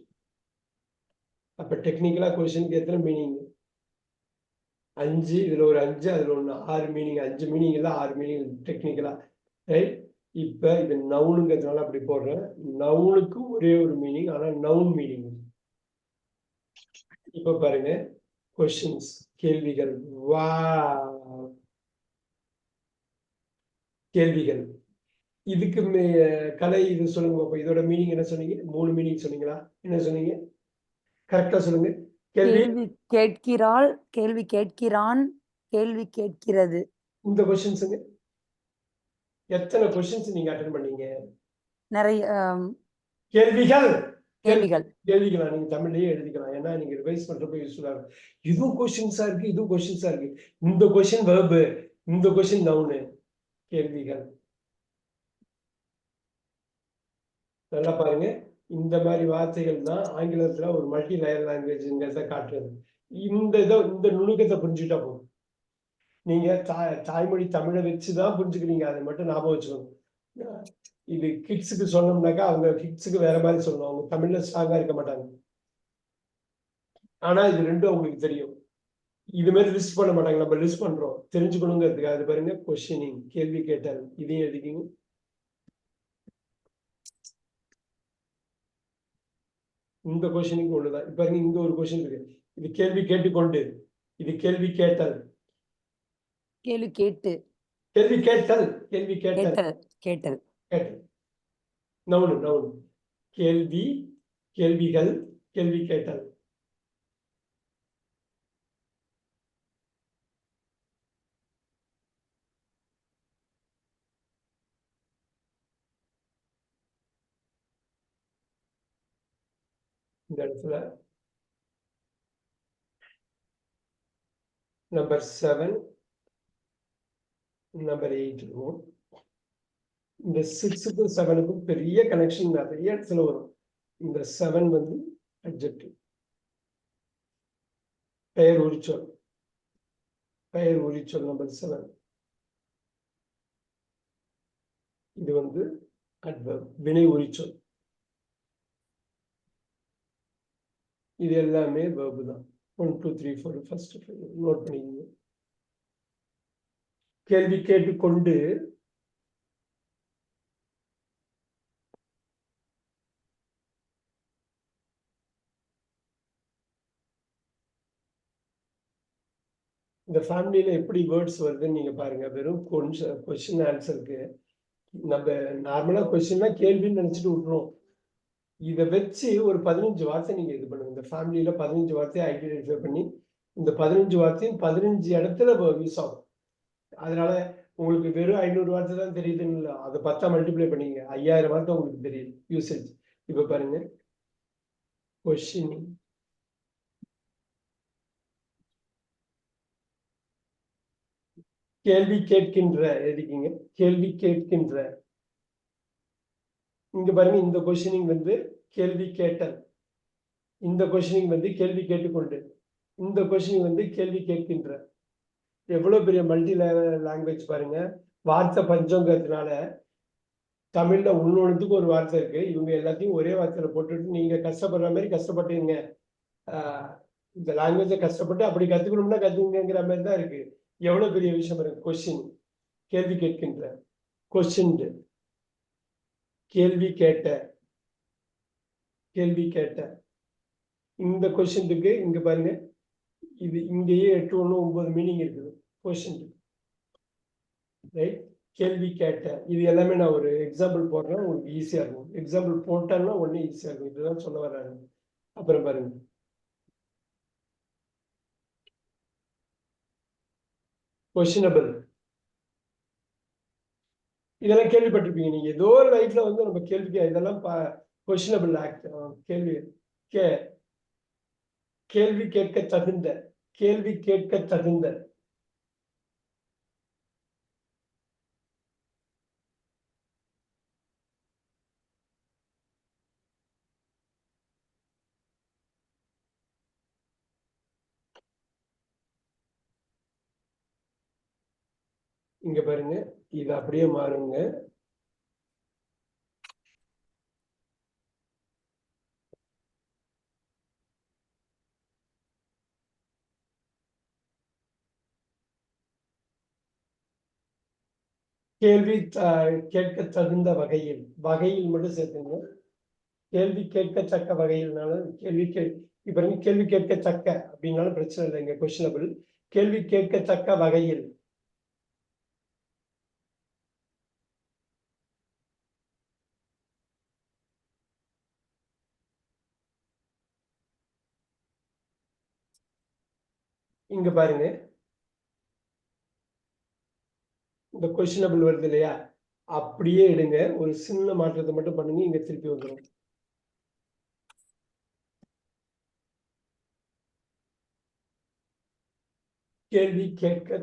அப்ப டெக்னிக்கலா கொஸ்டினுக்கு எத்தனை மீனிங்? 5. இதுல ஒரு 5, அதுல ஒண்ணு 6 மீனிங். 5 மீனிங் இல்ல, 6 மீனிங் டெக்னிக்கலா. ரைட்? இப்ப இது நவுனுங்கிறதுனால அப்படி போடுறேன். நவுனுக்கு ஒரே ஒரு மீனிங், ஆனா நவுன் மீனிங். இப்ப பாருங்க, கொஸ்டின்ஸ், கேள்விகள். வா, கேள்விகள். இதுக்கு கலை இது சொல்லுங்க. இதோட மீனிங் என்ன சொன்னீங்க? 3 மீனிங் சொன்னீங்களா? என்ன சொன்னீங்க? கரெக்டா சொல்லுங்க. கேள்வி கேட்கிறாள், கேள்வி கேட்கிறான், கேள்வி கேட்கிறது. இந்த கொஸ்டின்ஸுங்க எத்தனை கொஸ்டின்ஸ் நீங்க அட்டெண்ட் பண்ணீங்க? நிறைய கேள்விகள். கேள்விகள். கேள்விகளா? நீங்க தமிழ்லயே எழுதிக்கலாம். ஏன்னா நீங்க ரிவைஸ் பண்றப்ப யூஸ்ஃபுல்லா இருக்கும். இதுவும் கொஸ்டின்ஸா இருக்கு, இதுவும் கொஸ்டின்ஸா இருக்கு. இந்த கொஸ்டின் வெர்ப், இந்த கொஸ்டின் நவுன். கேள்விகள். நல்லா பாருங்க. இந்த மாதிரி வார்த்தைகள் தான் ஆங்கிலத்துல ஒரு மல்டி லேயர் லாங்குவேஜ்ங்கிறத காட்டுறது. இந்த நுணுக்கத்தை புரிஞ்சுட்டா போதும். நீங்க தாய்மொழி தமிழை வச்சுதான் புரிஞ்சுக்கிறீங்க. அதை மட்டும் ஞாபகம் வச்சுக்கணும். இது கிட்ஸுக்கு சொன்னோம்னாக்கா அவங்க கிட்ஸுக்கு வேற மாதிரி சொல்லணும். அவங்க தமிழ்ல ஸ்ட்ராங்கா இருக்க மாட்டாங்க. ஆனா இது ரெண்டும் அவங்களுக்கு தெரியும். இது மாதிரி லிஸ்ட் பண்ண மாட்டாங்க. நம்ம லிஸ்ட் பண்றோம் தெரிஞ்சுக்கணுங்கிறதுக்கு. அது பாருங்க, கொஸ்டினிங், கேள்வி கேட்டால். இதையும் எழுதிக்கிங்க. இந்த கொஸ்டினுக்கு ஒண்ணுதான். இப்ப இங்க ஒரு கொஸ்டின் இருக்கு. இது கேள்வி கேட்டுக்கொண்டு, இது கேள்வி கேட்டல். கேள்வி கேட்டு, கேள்வி கேட்டல், கேள்வி கேட்டல், கேட்டல், கேட்டல். நவுன். கேள்வி, கேள்விகள், கேள்வி கேட்டல். இந்த இடத்துல நம்பர் 7 நம்பர் 8 இருக்கும். இந்த 6க்கும் 7க்கும் பெரிய கனெக்ஷன் நிறைய இடத்துல வரும். இந்த 7 வந்து அட்ஜெக்டிவ், பெயர் உரிச்சொல். பெயர் உரிச்சொல் நம்பர் 7. இது வந்து adverb, வினை உரிச்சொல். இது எல்லாமே verb தான். 1 2 3 4 ஃபர்ஸ்ட் நோட் பண்ணிக்கோங்க. கேள்வி கேட்டுக்கொண்டு இந்த ஃபேமிலியில எப்படி வேர்ட்ஸ் வருதுன்னு நீங்க பாருங்க. வெறும் கொஸ்டின் ஆன்சருக்கு நம்ம நார்மலா கொஸ்டின்னா கேள்வின்னு நினைச்சிட்டு விட்டுருவோம். இதை வச்சு ஒரு 15 வார்த்தை நீங்க இது பண்ணுங்க. இந்த ஃபேமிலியில 15 வார்த்தையை ஐடென்டிஃபை பண்ணி இந்த 15 வார்த்தையும் 15 இடத்துல யூஸ் ஆகும். அதனால உங்களுக்கு வெறும் 500 வார்த்தை தான் தெரியுதுன்னு இல்லை, அதை 10 மல்டிப்ளை பண்ணிங்க 5000 வார்த்தை உங்களுக்கு தெரியுது யூசேஜ். இப்ப பாருங்க, கொஸ்டின், கேள்வி கேட்கின்ற எழுதிக்கிங்க. கேள்வி கேட்கின்ற. இங்க பாருங்க, இந்த கொஸ்டினிங் வந்து கேள்வி கேட்டல், இந்த கொஸ்டினிங் வந்து கேள்வி கேட்டுக்கொண்டு, இந்த கொஸ்டினிங் வந்து கேள்வி கேட்கின்ற. எவ்வளவு பெரிய மல்டி லாங்குவேஜ் பாருங்க. வார்த்தை பஞ்சங்கிறதுனால தமிழ்ல உள்ளொன்றுக்கு ஒரு வார்த்தை இருக்கு. இவங்க எல்லாத்தையும் ஒரே வார்த்தையில போட்டுட்டு நீங்க கஷ்டப்படுற மாதிரி கஷ்டப்பட்டீங்க. இந்த லாங்குவேஜை கஷ்டப்பட்டு அப்படி கத்துக்கணும்னா கத்துக்குங்கிற மாதிரி தான் இருக்கு. எவ்வளவு பெரிய விஷயம் இருக்கு. கொஸ்டின், கேள்வி கேட்கின்ற, கொஸ்டின், கேள்வி கேட்ட, கேள்வி கேட்ட. இந்த கொஸ்டினுக்கு இங்க பாருங்க, இது இங்கேயே 8 1 9 மீனிங் இருக்குது கொஸ்டின், ரைட்? கேள்வி கேட்ட. இது எல்லாமே நான் ஒரு எக்ஸாம்பிள் போடுறேன், உங்களுக்கு ஈஸியா இருக்கும். எக்ஸாம்பிள் போட்டேன்னா ஒண்ணு ஈஸியா இருக்கும். இதுதான் சொல்ல வர்றாங்க. அப்புறம் பாருங்க, கொஸ்டினபிள். இதெல்லாம் கேள்விப்பட்டிருப்பீங்க நீங்க. ஏதோ ஒரு லைஃப்ல வந்து நம்ம கேள்வி இதெல்லாம் கொஸ்டினபிள் ஆக்ட். கேள்வி கேள்வி கேட்க தகுந்த, கேள்வி கேட்க தகுந்த. இங்க பாருங்க, இது அப்படியே மாறுங்க. கேள்வி கேட்க தகுந்த வகையில், வகையில் மட்டும் சேர்த்துங்க. கேள்வி கேட்கத்தக்க வகையில்னாலும் கேள்வி இப்ப கேள்வி கேட்கத்தக்க அப்படின்னாலும் பிரச்சனை இல்லை. இங்க கொஸ்டினபிள். கேள்வி கேட்கத்தக்க வகையில். இங்க பாருங்க, இந்த கொஸ்டினபிள் வருது இல்லையா, அப்படியே எடுங்க. ஒரு சின்ன மாற்றத்தை மட்டும் பண்ணுங்க, இங்க திருப்பி வந்துடும். கேள்வி கேட்க,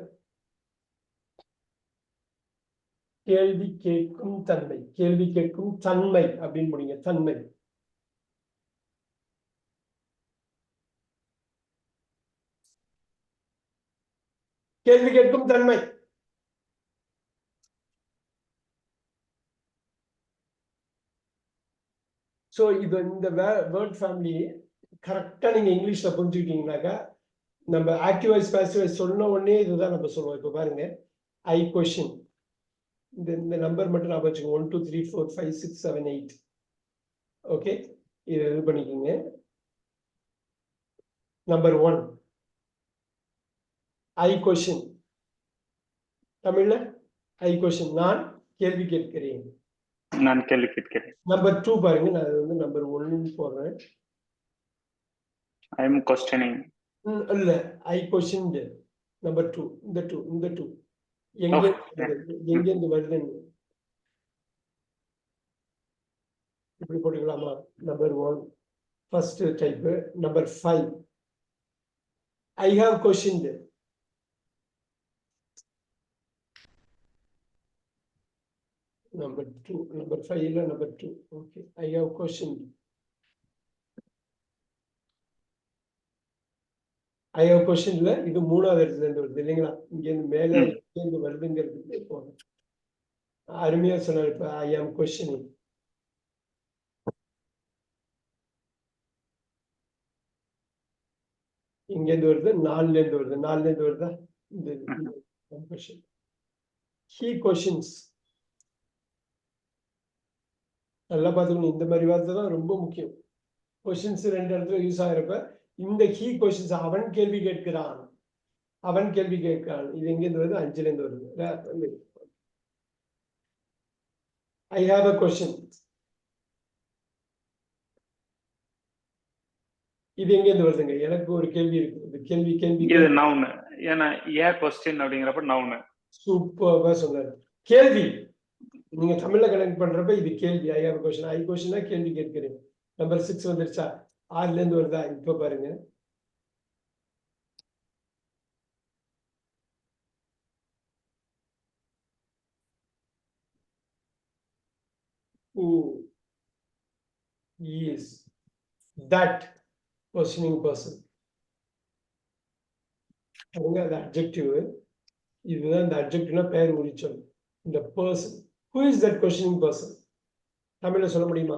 கேள்வி கேட்கும் தன்மை, கேள்வி கேட்கும் தன்மை அப்படின்னு முடிங்க. தன்மை. கேள்வி கேட்கும் தன்மை. ஸோ இது இந்த வேர்ட் ஃபேமிலி கரெக்டா நீங்க இங்கிலீஷ்ல புரிஞ்சுக்கிட்டீங்கன்னாக்கா, நம்ம ஆக்டிவ் வாய்ஸ் பாசிவ் வாய்ஸ் சொன்ன உடனே இதுதான் நம்ம சொல்லுவோம். இப்போ பாருங்க, ஐ கொஸ்டின். இந்த நம்பர் மட்டும் நான் வச்சுக்கோங்க. 1 2 3 4 5 6 7 8. ஓகே, இது பண்ணிக்கோங்க. நம்பர் 1 ஐ கொஸ்டின். தமிழ்ல ஐ கொஸ்டின், நான் கேள்வி கேட்கிறேன். நான் கேள்வி கேட்கிறேன். நம்பர் 2 பாருங்க, நான் வந்து நம்பர் 1 போடுறேன். I am questioning. இல்ல, ஐ கொஸ்டின் நம்பர் 2. இந்த 2 எங்க இருந்து வருதுன்னு இப்படி போட்டுக்கலாமா? Number 1 first type. Number 5. I have questioned. Number 2. Number 5 இல்ல number 2. Okay. I have questioned. I have questioned இல்ல இது மூணாவது இடத்துல இருந்து வருது இல்லைங்களா? இங்க இருந்து மேல இருந்து வருதுங்கிறதுக்கு போகும். அருமையா சொன்னாரு இப்ப I am questioning. இங்க இருந்து வருது 4ல இருந்து வருது 4ல இருந்து வருதா இந்த question. He questions. நல்லா பாத்துக்கணும் இந்த மாதிரி வார்த்தை தான் ரொம்ப முக்கியம். கொஸ்டின்ஸ் 2 இடத்துல யூஸ் ஆகிறப்ப இந்த கீ கொஸ்டின்ஸ் அவன் கேள்வி கேட்கிறான் இது எங்க இருந்து வருது 5ல இருந்து வருது. I have a question. இது எங்க இருந்து வருதுங்க? எனக்கு ஒரு கேள்வி இருக்கு. கேள்வி இது நவுன். ஏன்னா ஏ क्वेश्चन அப்படிங்கறப்ப நவுன். சூப்பரா சொன்னாரு. கேள்வி நீங்க தமிழ்ல கனெக்ட் பண்றப்ப இது கேள்வி. I have a question. I questionனா கேள்வி கேட்கிறேன். நம்பர் 6 வந்துருச்சா? 6ல இருந்து வருதா? இப்ப பாருங்க. Who is that questioning person? அவங்க அந்த adjective. இதுதான் இந்த adjectiveனா பெயர் உரிச்சொல். இந்த person. Who is that questioning person? தமிழ்ல சொல்ல முடியுமா?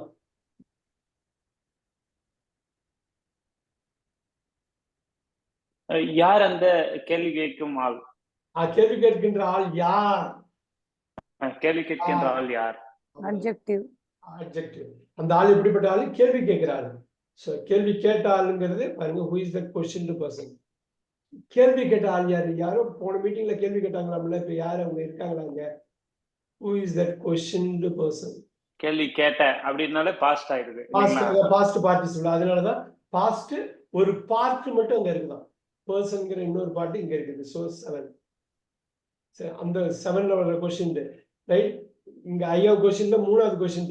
யார் அந்த கேள்வி கேட்கும் ஆள்? கேள்வி கேட்கின்ற ஆள் யார்? கேள்வி கேட்கின்ற ஆள் யார்? Adjective. அந்த ஆள் எப்படிப்பட்ட ஆள்? கேள்வி கேட்கிறாரு. சோ கேள்வி கேட்ட ஆளுங்கிறது பாருங்க who is that questioned person. கேள்வி கேட்ட ஆள் யாரு? யாரோ போன மீட்டிங்ல கேள்வி கேட்டாங்களாம்ல, இப்ப யாரு அவங்க இருக்காங்களாங்க? Who is that questioned person? கேள்வி கேட்ட அப்படினாலே பாஸ்ட் ஆயிடுது. Past participle. அதனாலதான் பாஸ்ட் ஒரு பார்ட் மட்டும் அங்க இருக்குதான். பர்சன்ங்கிற இன்னொரு பார்ட் இங்க இருக்குது. சோ 7. அந்த 7ல வர क्वेश्चन ரைட். இங்க ஐ ஹவ் क्वेश्चनல மூணாவது क्वेश्चन,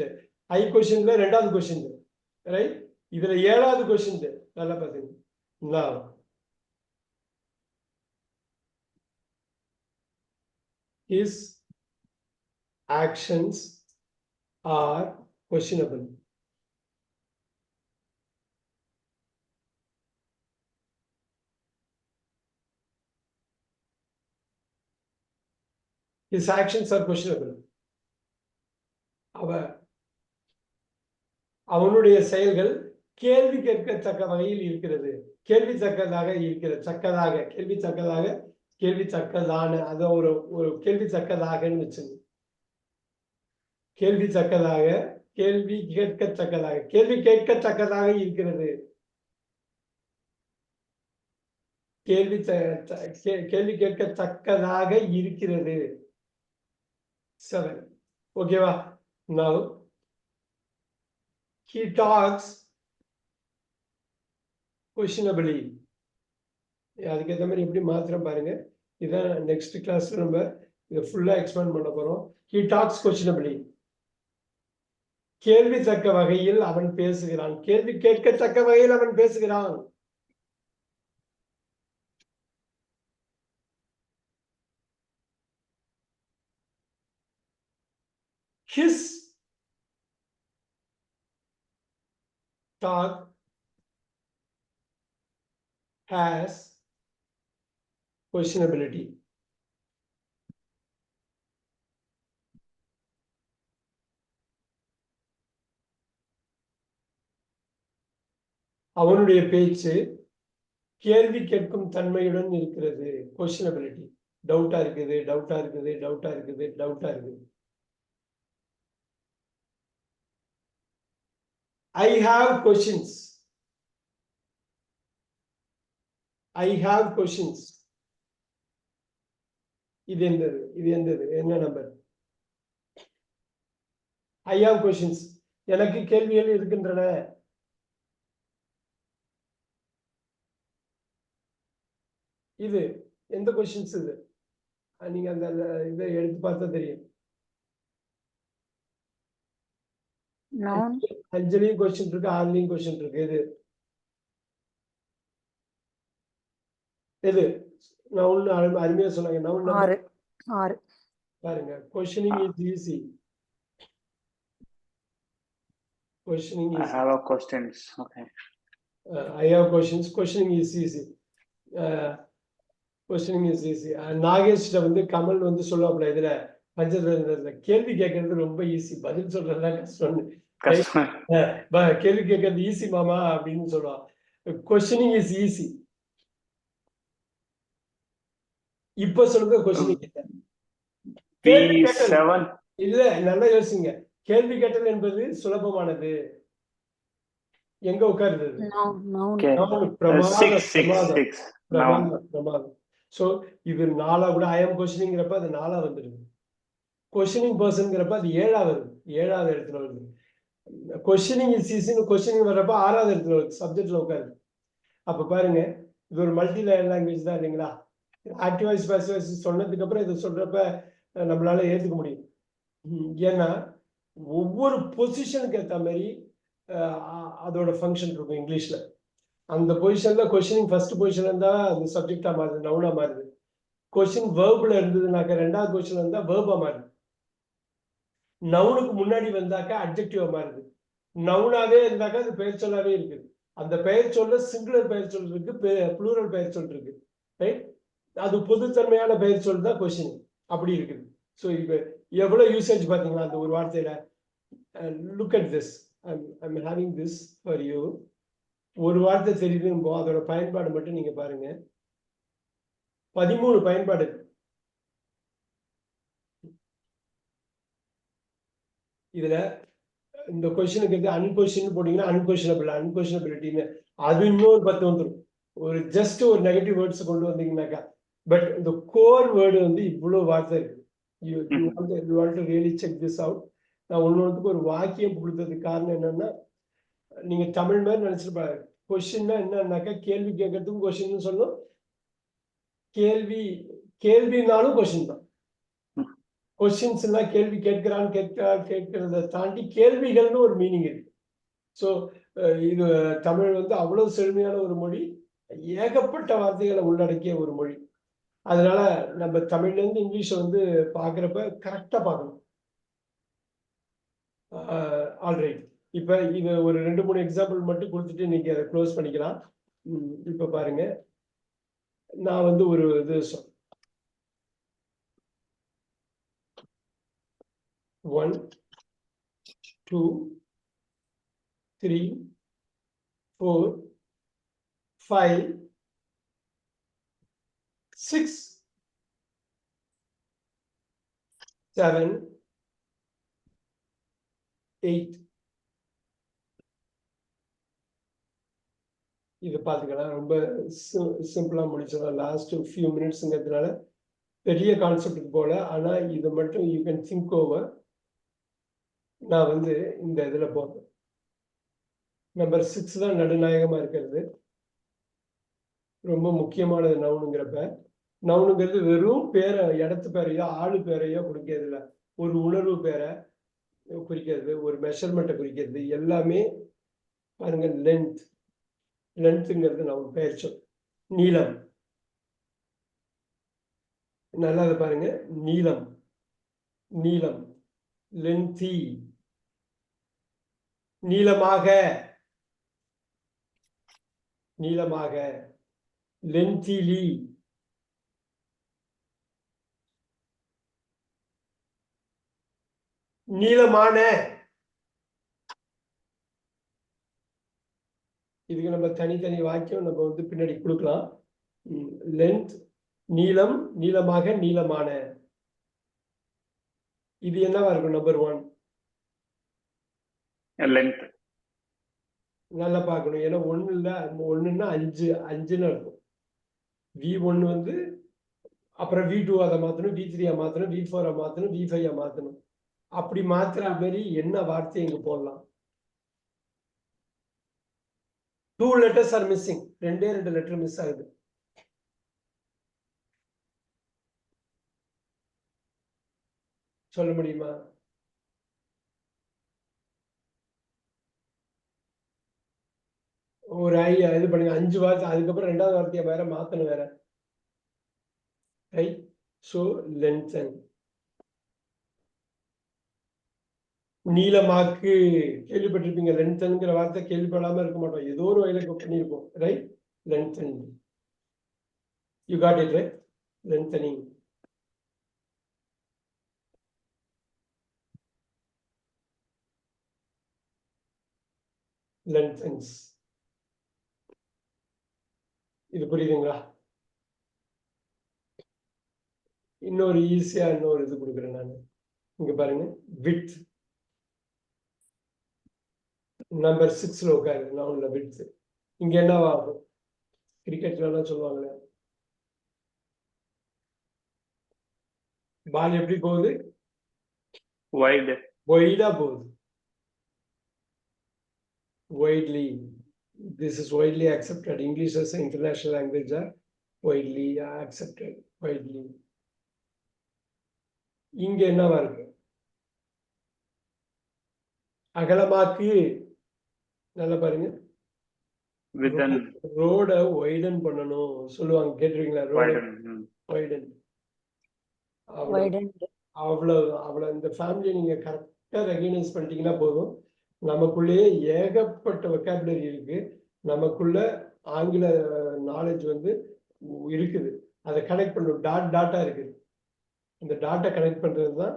ஐ क्वेश्चनல ரெண்டாவது क्वेश्चन ரைட். இதுல 7வது क्वेश्चन நல்லா பாருங்க. now his actions are questionable. His actions are questionable. அவனுடைய செயல்கள் கேள்வி கேட்கத்தக்க வகையில் இருக்கிறது. கேள்வித்தக்கதாக கேள்வித்தக்கதான அது ஒரு கேள்வித்தக்கதாகன்னு வச்சுங்க. கேள்வித்தக்கதாக கேள்வி கேட்கத்தக்கதாக இருக்கிறது. கேள்வி கேட்கத்தக்கதாக இருக்கிறது. 7. ஓகேவா? now he talks questionably. அதுக்கேற்ற மாதிரி எப்படி மாத்திரம் பாருங்க. இதான் நெக்ஸ்ட் கிளாஸ்ல நம்ம இதை ஃபுல்லா எக்ஸ்பேண்ட் பண்ண போறோம். he talks questionably. கேள்வித்தக்க வகையில் அவன் பேசுகிறான். கேள்வி கேட்கத்தக்க வகையில் அவன் பேசுகிறான். his talk has questionability. அவனுடைய பேச்சு கேள்வி கேட்கும் தன்மையுடன் இருக்கிறது. questionability. டவுட்டா இருக்குது. I have questions. இது எந்தது? என்ன நம்பர்? I have questions. எனக்கு கேள்விகள் இருக்கின்றன. இது எந்த questions இது? நீங்க அந்த இதை எடுத்து பார்த்தா தெரியும். Noun. அஞ்சுலயும் கொஸ்டின் இருக்கு, ஆறுலயும் கொஸ்டின் இருக்கு. எது நவுன் அருமையா சொன்னாங்க. நவுன் ஆறு. ஆறு. பாருங்க, questioning is easy. Questioning I is have a questions. Okay. I have questions. Questioning is easy. Questioning is easy. நாகேஷ்ட வந்து கமல் வந்து சொல்லுவாப்ல, இதுல பஞ்சதந்திரத்துல கேள்வி கேட்கறது ரொம்ப ஈஸி, பதில் சொல்றதுதான் கஷ்டம். கஷ்டம். கேள்வி கேட்கறது ஈஸி மாமா அப்படின்னு சொல்லுவான். Questioning is easy. இப்ப சொல்லுங்க கொஸ்டினிங். P7. இல்ல, நல்லா யோசிங்க. கேள்வி கேட்டல் என்பது சுலபமானது. எங்க உட்காருது? Noun. பிரமாதம். சோ இது 4ஆ கூட ஐ அம் கொஸ்டினிங்கிறப்ப அது 4ஆ வந்துருது. கொஸ்டினிங் பர்சன்ங்கிறப்ப அது 7ஆவது இடத்துல வருது. கொஸ்டினிங் இஸ் ஈஸின்னு கொஸ்டினிங் வர்றப்ப 6ஆவது இடத்துல வருது, சப்ஜெக்ட்ல உட்காருது. அப்ப பாருங்க, இது ஒரு மல்டி லாங்குவேஜ் தான் இல்லைங்களா? ஆக்டிவ் வாய்ஸ் பாசிவ் வாய்ஸ் சொன்னதுக்கு அப்புறம் இதை சொல்றப்ப நம்மளால ஏத்துக்க முடியும். ஏன்னா ஒவ்வொரு பொசிஷனுக்கு ஏற்ற மாதிரி அதோட ஃபங்க்ஷன் இருக்கும் இங்கிலீஷ்ல. அந்த பொசிஷன்ல கொஸ்டினிங் ஃபர்ஸ்ட் பொசிஷன்ல இருந்தா அது சப்ஜெக்டா மாறுது, நவுனா மாறுது. கொஸ்டின் வேர்ப்ல இருந்ததுனாக்க ரெண்டாவது பொசிஷன்ல இருந்தா வேர்பா மாறுது. நவுனுக்கு முன்னாடி வந்தாக்கா அட்ஜெக்டிவா மாறுது. நவுனாவே இருந்தாக்கா அது பெயர் சொல்லாவே இருக்குது. அந்த பெயர் சொல்ல சிங்குலர் பெயர் சொல் இருக்கு, ப்ளூரல் பெயர் சொல் இருக்கு, ரைட்? அது பொதுத்தன்மையான பெயர் சொல் தான் கொஸ்டின். அப்படி இருக்குது. ஸோ இப்போ எவ்வளவு யூசேஜ் பாத்தீங்களா அந்த ஒரு வார்த்தையில? Look at this. I'm having this for you. ஒரு வார்த்தை தெரியுதுன்னு அதோட பயன்பாடு மட்டும் நீங்க பாருங்க. 13 பயன்பாடு. இதுல இந்த கொஸ்டினுக்கு அன்கொஸ்டின் போட்டீங்கன்னா அன்கொஸ்டினபிலிட்டின்னு அது இன்னொரு 10 வந்துடும். ஒரு ஜஸ்ட் ஒரு நெகட்டிவ் வேர்ட்ஸ் கொண்டு வந்தீங்கன்னாக்கா. பட் இந்த கோர் வேர்டு வந்து இவ்வளவு வார்த்தை இருக்கு. You want to really check this out. நான் ஒன்னொன்றுக்கு ஒரு வாக்கியம் கொடுத்ததுக்கு காரணம் என்னன்னா, நீங்க தமிழ் மாதிரி நினைச்சிருப்பாரு. கொஸ்டின்னா என்னன்னாக்கா கேள்வி கேட்கறதுக்கும் கொஸ்டின் சொல்லணும், கேள்வினாலும் கொஸ்டின் தான். கொஸ்டின்ஸ் எல்லாம் கேள்வி கேட்கிறத தாண்டி கேள்விகள்னு ஒரு மீனிங் இருக்கு. ஸோ இது தமிழ் வந்து அவ்வளவு செழுமையான ஒரு மொழி, ஏகப்பட்ட வார்த்தைகளை உள்ளடக்கிய ஒரு மொழி. அதனால நம்ம தமிழ்ல இருந்து இங்கிலீஷை வந்து பாக்குறப்ப கரெக்டா பார்க்கணும். ஆல்ரைட். இப்ப இது ஒரு 2-3 எக்ஸாம்பிள் மட்டும் கொடுத்துட்டு நீங்க அதை க்ளோஸ் பண்ணிக்கலாம். இப்ப பாருங்க, நான் வந்து ஒரு இது 1 2 3 4 5 6 7 8 இது பாத்துக்கலாம். ரொம்ப சிம்பிளா முடிச்சிடலாம். லாஸ்ட் ஃபியூ மினிட்ஸ்ங்கிறதுனால பெரிய கான்செப்டுக்கு போல. ஆனா இது மட்டும் யூ கேன் திங்க் ஓவர். நான் வந்து இந்த இதுல போறேன். நம்பர் 6 தான் நடுநாயகமா இருக்கிறது. ரொம்ப முக்கியமானது நவுனுங்கிறப்ப. நவுனுங்கிறது வெறும் பேரை, இடத்து பேரையோ ஆளு பேரையோ குறிக்கிறது இல்லை. ஒரு உணர்வு பேரை குறிக்கிறது, ஒரு மெஷர்மெண்ட்டை குறிக்கிறது. எல்லாமே பாருங்க. லென்த்ங்கிறது நவுன், பெயர் சொல். நீளம், நல்லா அதை பாருங்க. நீளம், லென்த்தி. நீளமாக, லென்த்திலி. நீளமான. இதுக்கு நம்ம தனித்தனி வாக்கியம் நம்ம வந்து பின்னாடி கொடுக்கலாம். லென்த், நீளம், நீளமாக, நீளமான. இது என்னவா இருக்கும்? Number 1 length. நல்லா பார்க்கணும். ஏன்னா 1ன்னா 5ன்னு இருக்கும். V1 வந்து அப்புறம் V2 அதை மாத்தணும், V3 மாத்தணும், V4 மாத்தணும், V5 மாத்தணும். அப்படி மாத்துற மாதிரி என்ன வார்த்தை இங்க போடலாம்? 2 letters are missing. 2 letter miss ஆகுது. சொல்ல முடியுமா? ஒரு இது பண்ணுங்க 5 வார்த்தை, அதுக்கப்புறம் 2வது வார்த்தையை வேற மாத்தணும் வேற. ரைட். So lengthen. நீளமாக்கு கேள்விப்பட்டிருப்பீங்க. லென்த்தன்ங்கிற வார்த்தை கேள்விப்படாம இருக்க மாட்டோம். ஏதோ ஒரு வகையில பண்ணியிருப்போம். Right. Lengthen. You got it right. Lengthening. Lengthens. இது புரியுதுங்களா? இன்னொரு ஈஸியா இன்னொரு இது கொடுக்குறேன் நான். இங்க பாருங்க, வித் நம்பர் 6ல உட்காரு. நவுன்ல வித். இங்க என்னவாகும்? கிரிக்கெட்ல எல்லாம் சொல்லுவாங்களே, பால் எப்படி போகுது? வைடு. வைடா போகுது. Widely. This is widely accepted. English as an international language are widely accepted. Widely. இங்க என்னவா இருக்கு? அகலமாக்கு. நல்லா பாருங்க. விதன். ரோட வைடன் பண்ணணும் சொல்லுவாங்க, கேட்டிருக்கீங்களா? ரோட வைடன். அவ்வளவு இந்த ஃபேமிலியை நீங்க கரெக்டா ரெகனைஸ் பண்ணிட்டீங்கன்னா போதும். நமக்குள்ளேயே ஏகப்பட்ட வெக்காபுலரி இருக்கு. நமக்குள்ள ஆங்கில நாலேஜ் வந்து இருக்குது. அதை கனெக்ட் பண்ணணும். டாட்டா இருக்குது. இந்த டாட்டா கனெக்ட் பண்றது தான்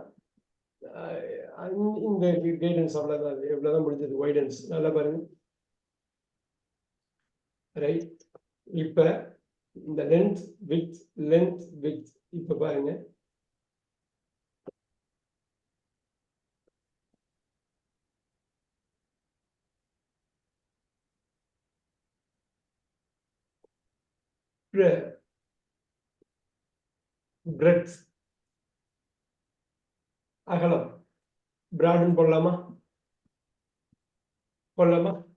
இந்த கைடன்ஸ். அவ்வளவுதான். எவ்வளவுதான் முடிஞ்சது. வைடன்ஸ். நல்லா பாருங்க. ரைட். இப்ப இந்த லென்த் வித் இப்ப பாருங்க. பிரெத். அகலம். பிராட்னு போடலாமா?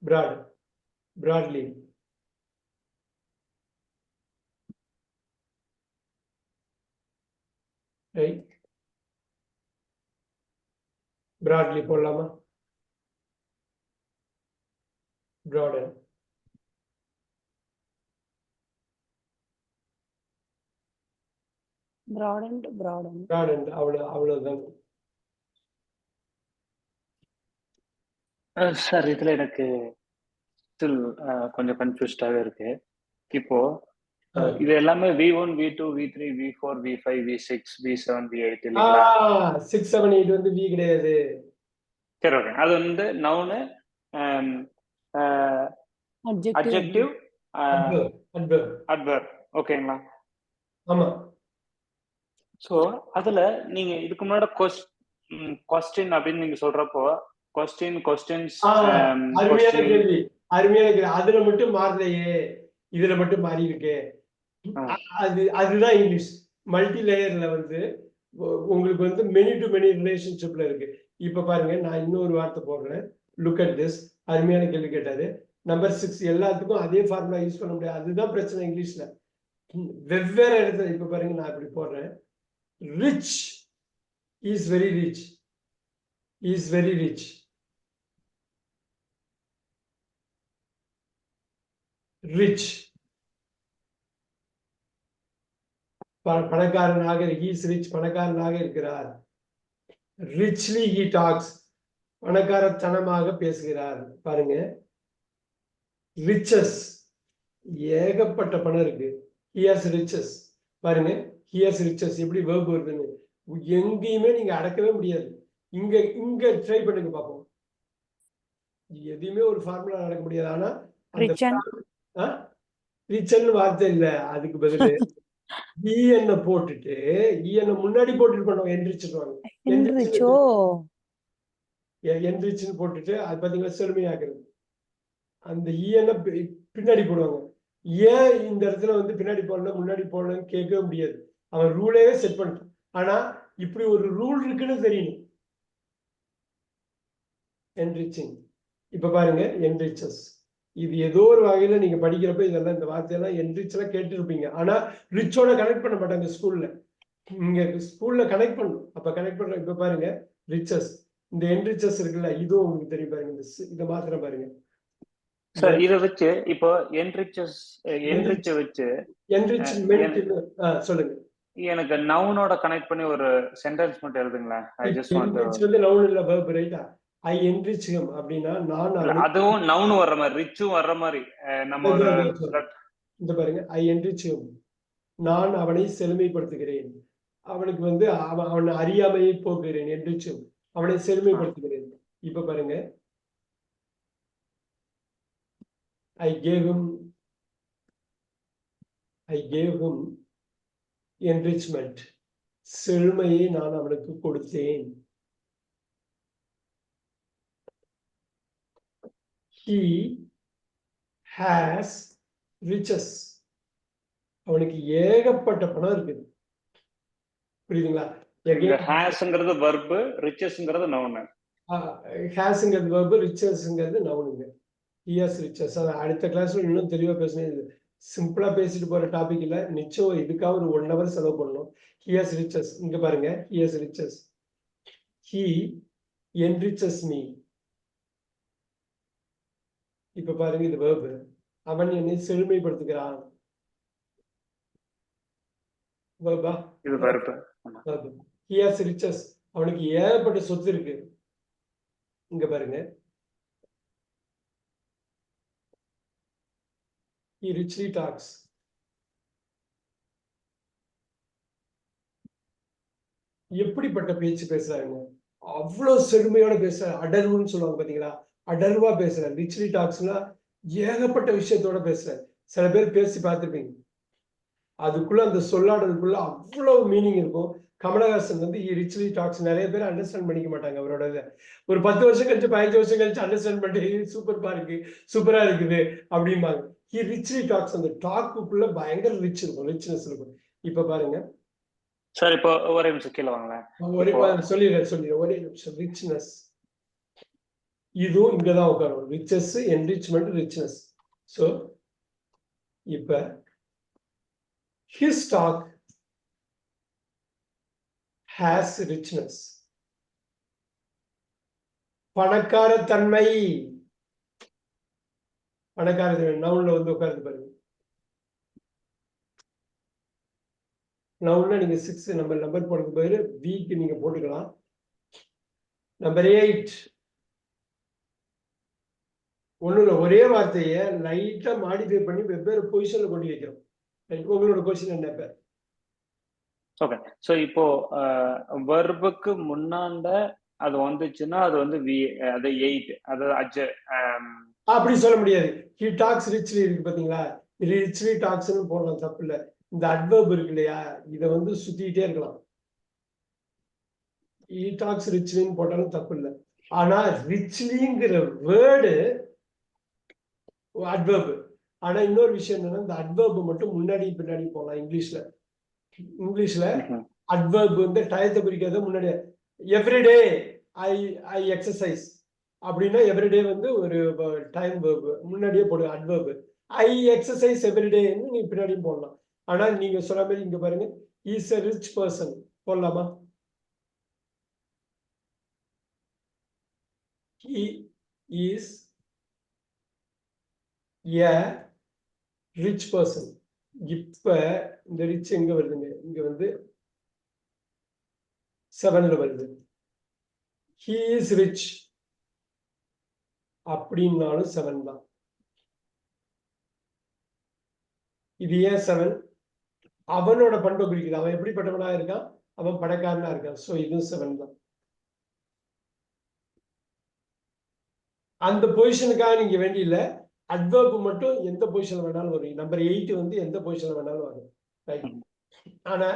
பிராட்லி. ரைட். பிராட்லி போடலாமா? பிராடன். அவ்வளவுதான். சார் இதுல எனக்கு ஸ்டில் கொஞ்சம் கன்ஃபியூஸ்டாவே இருக்கு. இப்போ இது எல்லாமே V1 V2 V3 V4 V5 V6 V7 V8 இல்லைங்களா? 6 7 8 வந்து V கிடையாது. சரி, ஓகே. அது வந்து நவுனு, அட்ஜெக்டிவ், அட்வர்ப். ஓகேங்களா? ஆமா. சோ அதுல நீங்க இதுக்கு முன்னாடி கொஸ்டின் அப்படின்னு நீங்க சொல்றப்போ கொஸ்டின்ஸ் அருமையான கேள்வி. அதுல மட்டும் மாறலையே, இதுல மட்டும் மாறி இருக்கு. அதுதான் இங்கிலீஷ். மல்டி லேயர்ல வந்து உங்களுக்கு வந்து மெனி டு மெனி ரிலேஷன்ஷிப்ல இருக்கு. இப்ப பாருங்க, நான் இன்னொரு வார்த்தை போடுறேன். Look at this. அருமையான கேள்வி கேட்டாரு. நம்பர் 6 எல்லாத்துக்கும் அதே ஃபார்முலா யூஸ் பண்ண முடியாது. அதுதான் பிரச்சனை இங்கிலீஷ்ல. வெவ்வேறு இடத்துல இப்ப பாருங்க, நான் இப்படி போடுறேன். Rich is very rich. Is very rich. Rich. பணக்காரனாக, he is rich, பணக்காரனாக இருக்கிறார். richly he talks, பணக்காரத்தனமாக பேசுகிறார். பாருங்க, riches, ஏகப்பட்ட பணம் இருக்கு. he has riches. பாருங்க, he has riches எப்படி verb வருதுன்னு எங்கேயுமே நீங்க அடக்கவே முடியாது. இங்க ட்ரை பண்ணுங்க பாப்போம். எதையுமே ஒரு ஃபார்முலா நடக்க முடியாது. ஆனா ரிச்சன் வார்த்தை இல்ல, அதுக்கு பதிலு ஈஎன்ன போட்டுட்டு ஈஎன்ன முன்னாடி போட்டுட்டு பண்ணுவாங்க. என்ரிச்னு போட்டுட்டு அது பாத்தீங்கன்னா செழுமையாக்குறது. அந்த ஈஎன்ன பின்னாடி போடுவாங்க. ஏன் இந்த இடத்துல வந்து பின்னாடி போடணும் முன்னாடி போடணும்னு கேட்கவே முடியாது. அவன் ரூலே செட் பண்ணிட்டான். ஆனா இப்படி ஒரு ரூல் இருக்குன்னு தெரியணும். என்ரிச்சிங். இப்ப பாருங்க, என்ரிச்சஸ். இது ஏதோ ஒரு வகையில நீங்க படிக்கிறப்ப இதெல்லாம் இந்த வார்த்தையெல்லாம் என்ரிச்லாம் கேட்டுருப்பீங்க. ஆனா ரிச்சோட கனெக்ட் பண்ண மாட்டாங்க ஸ்கூல்ல. இங்க ஸ்கூல்ல கனெக்ட் பண்ணும். அப்ப கனெக்ட் பண்ற. இப்ப பாருங்க, ரிச்சஸ். இந்த என்ரிச்சஸ் இருக்குல்ல, இதுவும் உங்களுக்கு தெரியும். பாருங்க, இதை மாத்திரம் பாருங்க. சார் இத வச்சு இப்போ என்ரிச் வச்சு என்ரிச்மென்ட் சொல்லுங்க. எனக்கு நவுனோட கனெக்ட் பண்ணி ஒரு சென்டென்ஸ் மட்டும் எழுதுங்களேன். I just want to. வந்து நவுன் இல்ல வெர்ப் ரைட்டா? ஐ என்ரிச் ஹிம் அப்படின்னா நான் அதுவும் நவுன் வர்ற மாதிரி ரிச்சும் வர்ற மாதிரி நம்ம ஒரு இந்த பாருங்க, ஐ என்ரிச் ஹிம், நான் அவனை செழுமைப்படுத்துகிறேன். அவனுக்கு வந்து அவன் அறியாமையை போக்குகிறேன். என்ரிச் ஹிம், அவனை செழுமைப்படுத்துகிறேன். இப்ப பாருங்க, I gave him enrichment. செழுமையை நான் அவனுக்கு கொடுத்தேன். He has riches. அவனுக்கு ஏகப்பட்ட பணம் இருக்குது. புரியுதுங்களா? ஹேஸ்ங்கிறது verb, richesங்கிறது noun. ஹேஸ்ங்கிறது verb, richesங்கிறது nounங்க. He has riches. அடுத்த கிளாஸ்ல இன்னும் தெளிவா பேசணும். சிம்பிளா பேசிட்டு போற டாபிக் இல்ல, நிச்சயம் இதுக்காக ஒரு 1 hour செலவு பண்ணணும். He has riches. இங்க பாருங்க, he has riches. He enriches me. இப்ப பாருங்க, இது verb. அவன் என்னை செழுமைப்படுத்துகிறான். verb. இது verb. He has riches. அவனுக்கு ஏகப்பட்ட சொத்து இருக்கு. இங்க பாருங்க, he richly talks. எப்படிப்பட்ட பேச்சு பேசுறாங்க, அவ்வளவு செழுமையோட பேசுற, அடர்வுன்னு சொல்லுவாங்க பாத்தீங்களா, அடர்வா பேசுற. ரிச்லி டாக்ஸ்னா ஏகப்பட்ட விஷயத்தோட பேசுற. சில பேர் பேசி பார்த்துருப்பீங்க, அதுக்குள்ள அந்த சொல்லாடலுக்குள்ள அவ்வளவு மீனிங் இருக்கும். கமலஹாசன் வந்து ரிச்லி டாக்ஸ் நிறைய பேர் அண்டர்ஸ்டாண்ட் பண்ணிக்க மாட்டாங்க அவரோட இதை. ஒரு 10 வருஷம் கழிச்சு 15 வருஷம் கழிச்சு அண்டர்ஸ்டாண்ட் பண்ணி சூப்பர்பா இருக்கு, சூப்பரா இருக்குது அப்படிம்பாங்க. ரிச்லி டாக்ஸ், அந்த டாக்குக்குள்ள பயங்கர ரிச் இருக்கும், ரிச்னஸ் இருக்கும். இப்ப பாருங்க சார், இப்போ ஒரே நிமிஷம் கீழே வாங்களேன். சொல்லிடுறேன் ஒரே நிமிஷம். ரிச்னஸ் இதுவும் இங்கதான் உட்காரும். Riches, enrichment, richness. சோ இப்ப his talk has richness. பணக்கார தன்மை, பணக்கார நவுன்ல வந்து உட்கார்ந்து பாருங்க. நவுன்ல நீங்க 6 நம்பர் போடுறது பதில் வீக்கு நீங்க போட்டுக்கலாம். நம்பர் 8 ஒண்ணுல ஒரே வார்த்தையை லைட்டா மாடிஃபை பண்ணி வெவ்வேறு பொசிஷன்ல கொண்டு வைக்கிறோம். உங்களோட கொஸ்டின் என்ன? இப்ப ஓகே, சோ இப்போ வெர்புக்கு முன்னாண்ட அது வந்துச்சுன்னா அது வந்து அது 8, அது அப்படி சொல்ல முடியாது. he talks richly இருக்கு பாத்தீங்களா, richly talksனு போடலாம், தப்பு இல்ல. இந்த adverb இருக்கு இல்லையா, இத வந்து சுத்திட்டே இருக்கலாம். he talks richlyன்னு போட்டாலும் தப்பு இல்ல. ஆனா richlyங்கிற வேர்டு adverb. ஆனா இன்னொரு விஷயம் என்னன்னா, இந்த adverb மட்டும் முன்னாடி பின்னாடி போகலாம். இங்கிலீஷ்ல adverb வந்து டயத்தை குறிக்காத முன்னாடி. எவ்ரிடே ஐ எக்ஸசைஸ் அப்படின்னா எவ்ரிடே வந்து ஒரு டைம் வேர்ப் முன்னாடியே போடுங்க adverb. ஐ எக்ஸசைஸ் எவ்ரிடேன்னு நீங்க பின்னாடியும் போடலாம். ஆனா நீங்க சொன்ன மாதிரி இங்க பாருங்க, இஸ் a rich person போடலாமா? he is a rich person. இப்ப இந்த ரிச் எங்க வருதுங்க, இங்க வந்து 7ல வருது. he is rich அப்படின்னாலும் 7 தான். இது ஏன் 7? அவனோட பண்பை குறிக்குது. அவன் எப்படிப்பட்டவனா இருக்கான், அவன் பணக்காரனா இருக்கான். சோ இதுவும் 7 தான். அந்த பொசிஷனுக்காக நீங்க வேண்டிய இல்ல, அட்வர்ப் மட்டும் எந்த பொசிஷன்ல வேணாலும் வரும். நம்பர் 8 வந்து எந்த பொசிஷன்ல வேணாலும் வரும். ரைட். ஆனா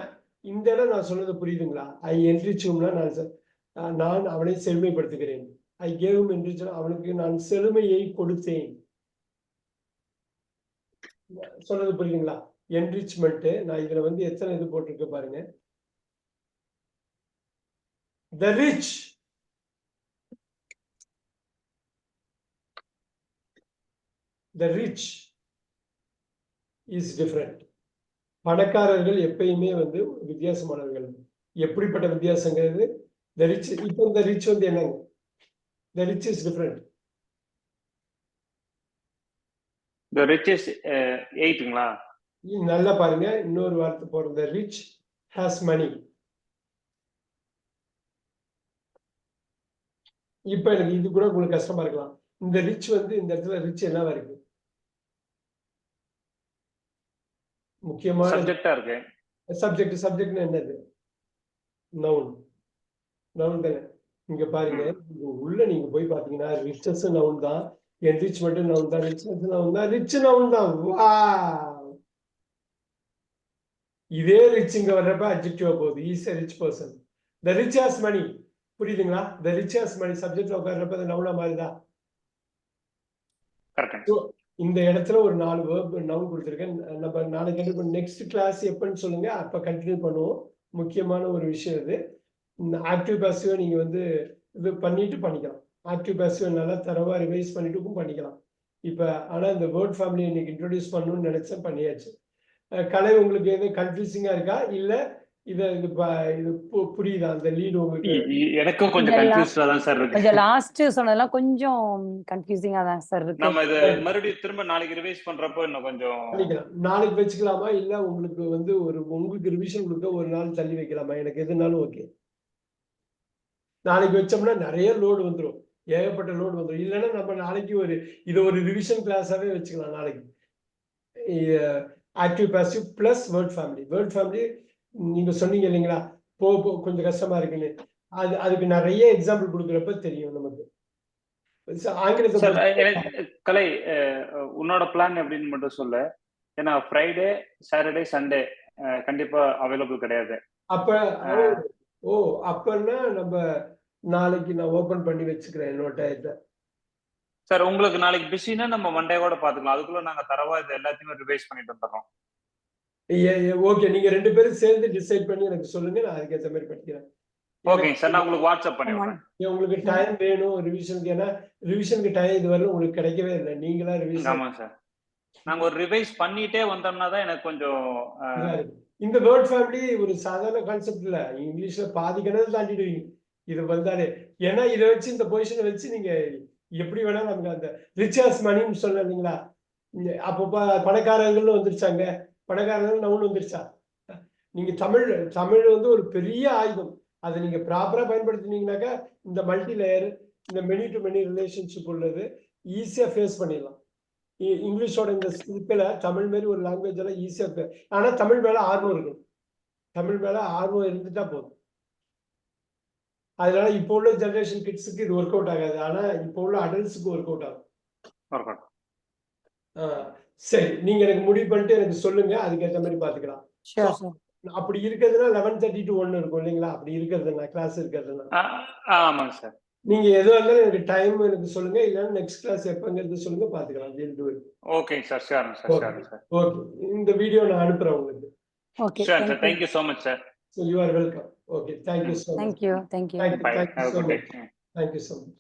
இந்த இடம் நான் சொன்னது புரியுதுங்களா? ஐ என்ரிச்னா நான் அவனை செழுமைப்படுத்துகிறேன். ஐ கேவ் ஹிம் என்ரிச், அவனுக்கு நான் செழுமையை கொடுத்தேன். சொன்னது புரியுதுங்களா? என்ரிச்மெண்ட் நான் இதுல வந்து எத்தனை இது போட்டிருக்க பாருங்க. the rich, the rich is different. பணக்காரர்கள் எப்பயுமே வந்து வித்தியாசமானவர்கள். எப்படிப்பட்ட வித்தியாசங்கிறது the rich. இப்போ இந்த ரிச் வந்து என்னங்க, the rich is different. The rich is 8ங்களா? நல்லா பாருங்க, இன்னொரு வார்த்தை போடுறோம். The rich has money. இப்ப எனக்கு இது கூட உங்களுக்கு கஷ்டமா இருக்கலாம். இந்த ரிச் வந்து இந்த இடத்துல ரிச் என்னவா இருக்கு? முக்கியமான சப்ஜெக்டா இருக்கு. சப்ஜெக்ட்னா என்னது? நவுன். நவுன் தானே. இங்க பாருங்க, இங்க உள்ள நீங்க போய் பாத்தீங்கன்னா ரிச்சஸ் நவுன் தான், என்ரிச்மெண்ட் நவுன் தான், ரிச்னஸ் நவுன் தான், ரிச் நவுன் தான். வாவ்! இதே ரிச் இங்க வர்றப்ப அட்ஜெக்டிவா போகுது. Is a rich person. The rich has money. புரியுதுங்களா? The rich has money சப்ஜெக்ட்ல உட்கார்றப்ப அது நவுனா மாறுதா? கரெக்ட். இந்த இடத்துல ஒரு 4 வேர்ப் நவுன் கொடுத்துருக்கேன். நம்ம நாளைக்கு நெக்ஸ்ட் கிளாஸ் எப்பன்னு சொல்லுங்க, அப்ப கண்டினியூ பண்ணுவோம். முக்கியமான ஒரு விஷயம் இது. ஆக்டிவ் பாசிவா நீங்க வந்து இது பண்ணிட்டு பண்ணிக்கலாம். ஆக்டிவ் பாசிவ் நல்லா தரவா ரிவைஸ் பண்ணிட்டுக்கும் பண்ணிக்கலாம். இப்ப ஆனா இந்த வேர்ட் ஃபேமிலி இன்னைக்கு இன்ட்ரோடியூஸ் பண்ணணும்னு நினைச்சேன், பண்ணியாச்சு. கலை உங்களுக்கு எது கன்ஃபியூசிங்கா இருக்கா, இல்ல இது புரியுதா? அந்த லீடு உங்களுக்கு? எனக்கும் கொஞ்சம் கன்ஃபியூஸ்டா தான் சார் இருக்கு. கொஞ்சம் லாஸ்ட் சொன்னதெல்லாம் கொஞ்சம் கன்ஃபியூசிங்கா தான் சார் இருக்கு. நம்ம இத மறுபடியும் திரும்ப நாளைக்கு ரிவைஸ் பண்றப்போ இன்னும் கொஞ்சம் பண்ணிக்கலாம். நாளைக்கு வச்சுக்கலாமா, இல்ல உங்களுக்கு வந்து உங்களுக்கு ரிவிஷன் கொடுக்க ஒரு நாள் தள்ளி வைக்கலாமா? எனக்கு எதுனாலும் ஓகே. நாளைக்கு வச்சோம்னா நிறைய லோடு வந்துடும், ஏகப்பட்ட லோடு வந்துடும். இல்லைன்னா நம்ம நாளைக்கு இது ஒரு ரிவிஷன் கிளாஸாவே வச்சுக்கலாம். நாளைக்கு active passive plus word family. Word family நீங்க சொன்னீங்க இல்லைங்களா, கொஞ்சம் கஷ்டமா இருக்குன்னு. அதுக்கு நிறைய எக்ஸாம்பிள் கொடுக்குறப்ப தெரியும் நமக்கு. ஆங்கிலத்தை கலை உன்னோட பிளான் எப்படின்னு மட்டும் சொல்ல. ஏன்னா ஃப்ரைடே, சாட்டர்டே, சண்டே கண்டிப்பா அவைலபிள் கிடையாது. அப்பன்னா நம்ம நாளைக்கு நான் ஓபன் பண்ணி வச்சுக்கிறேன் என்னோட டயத்தை. சார் உங்களுக்கு நாளைக்கு பிஸினா நம்ம மண்டே கூட பாத்துக்கலாம். அதுக்குள்ள நாங்க தரவா இது எல்லாத்தையுமே ரிவைஸ் பண்ணிட்டு வந்துடுறோம். ஓகே, நீங்க 2 பேரும் சேர்ந்து டிசைட் பண்ணி எனக்கு சொல்லுங்க, நான் அதுக்கு ஏற்ற மாதிரி படிக்கிறேன். ஓகே சார், நான் உங்களுக்கு வாட்ஸ்அப் பண்ணிடுறேன். உங்களுக்கு டைம் வேணும் ரிவிஷனுக்கு, ஏன்னா ரிவிஷனுக்கு டைம் இதுவரை உங்களுக்கு கிடைக்கவே இல்லை. நீங்களா ரிவிஷன்? ஆமா சார், நாங்க ஒரு ரிவைஸ் பண்ணிட்டே வந்தோம்னா தான் எனக்கு கொஞ்சம். இந்த வேர்ட் ஃபேமிலி ஒரு சாதாரண கான்செப்ட் இல்ல, இங்கிலீஷ்ல பாதி கிணறு தாண்டிடுவீங்க இது வந்தாலே. ஏன்னா இதை வச்சு, இந்த பொசிஷனை வச்சு நீங்க எப்படி வேணா நமக்கு அந்த ரிச்சர்ஸ் மணின்னு சொல்ல இல்லைங்களா, அப்போ பணக்காரர்கள் வந்துருச்சாங்க, பணக்காரர்கள் நவுன் வந்துருச்சா. நீங்க தமிழ் வந்து ஒரு பெரிய ஆயுதம். அதை நீங்க ப்ராப்பரா பயன்படுத்தினீங்கன்னாக்கா இந்த மல்டி லேயர், இந்த மெனி டு மெனி ரிலேஷன்ஷிப் உள்ளது ஈஸியா ஃபேஸ் பண்ணிடலாம். இங்கிலீஷோட இந்த ஸ்கிரிப்ட்ல தமிழ் மாதிரி ஒரு லாங்குவேஜ் எல்லாம் ஈஸியா. ஆனா தமிழ் மேல ஆர்வம் இருக்கும். தமிழ் மேல ஆர்வம் இருந்துட்டா போதும். அதனால இப்போ உள்ள ஜெனரேஷன் கிட்ஸுக்கு இது ஒர்க் அவுட் ஆகாது, ஆனா இப்போ உள்ள அடல்ட்ஸுக்கு ஒர்க் அவுட் ஆகும். சரி, நீங்க எனக்கு முடிவு பண்ணிட்டு எனக்கு சொல்லுங்க, அதுக்கேற்ற மாதிரி பாத்துக்கலாம். அப்படி இருக்கிறதுனா 11:30 to 1 இருக்கும் இல்லைங்களா? அப்படி இருக்கிறதுனா கிளாஸ் இருக்கிறதுனா. ஆமாங்க சார். நீங்க எதுவா இருந்தாலும் எனக்கு டைம் எனக்கு சொல்லுங்க, இல்லைன்னா நெக்ஸ்ட் கிளாஸ் எப்பங்கிறது சொல்லுங்க, பாத்துக்கலாம். Okay sir, sure sir. Okay, இந்த வீடியோ நான் அனுப்புறேன் உங்களுக்கு. Okay, sure sir. Thank you so much sir. So you are welcome. Okay, thank you so much. Thank you. Bye. Have a good day. Thank you so much.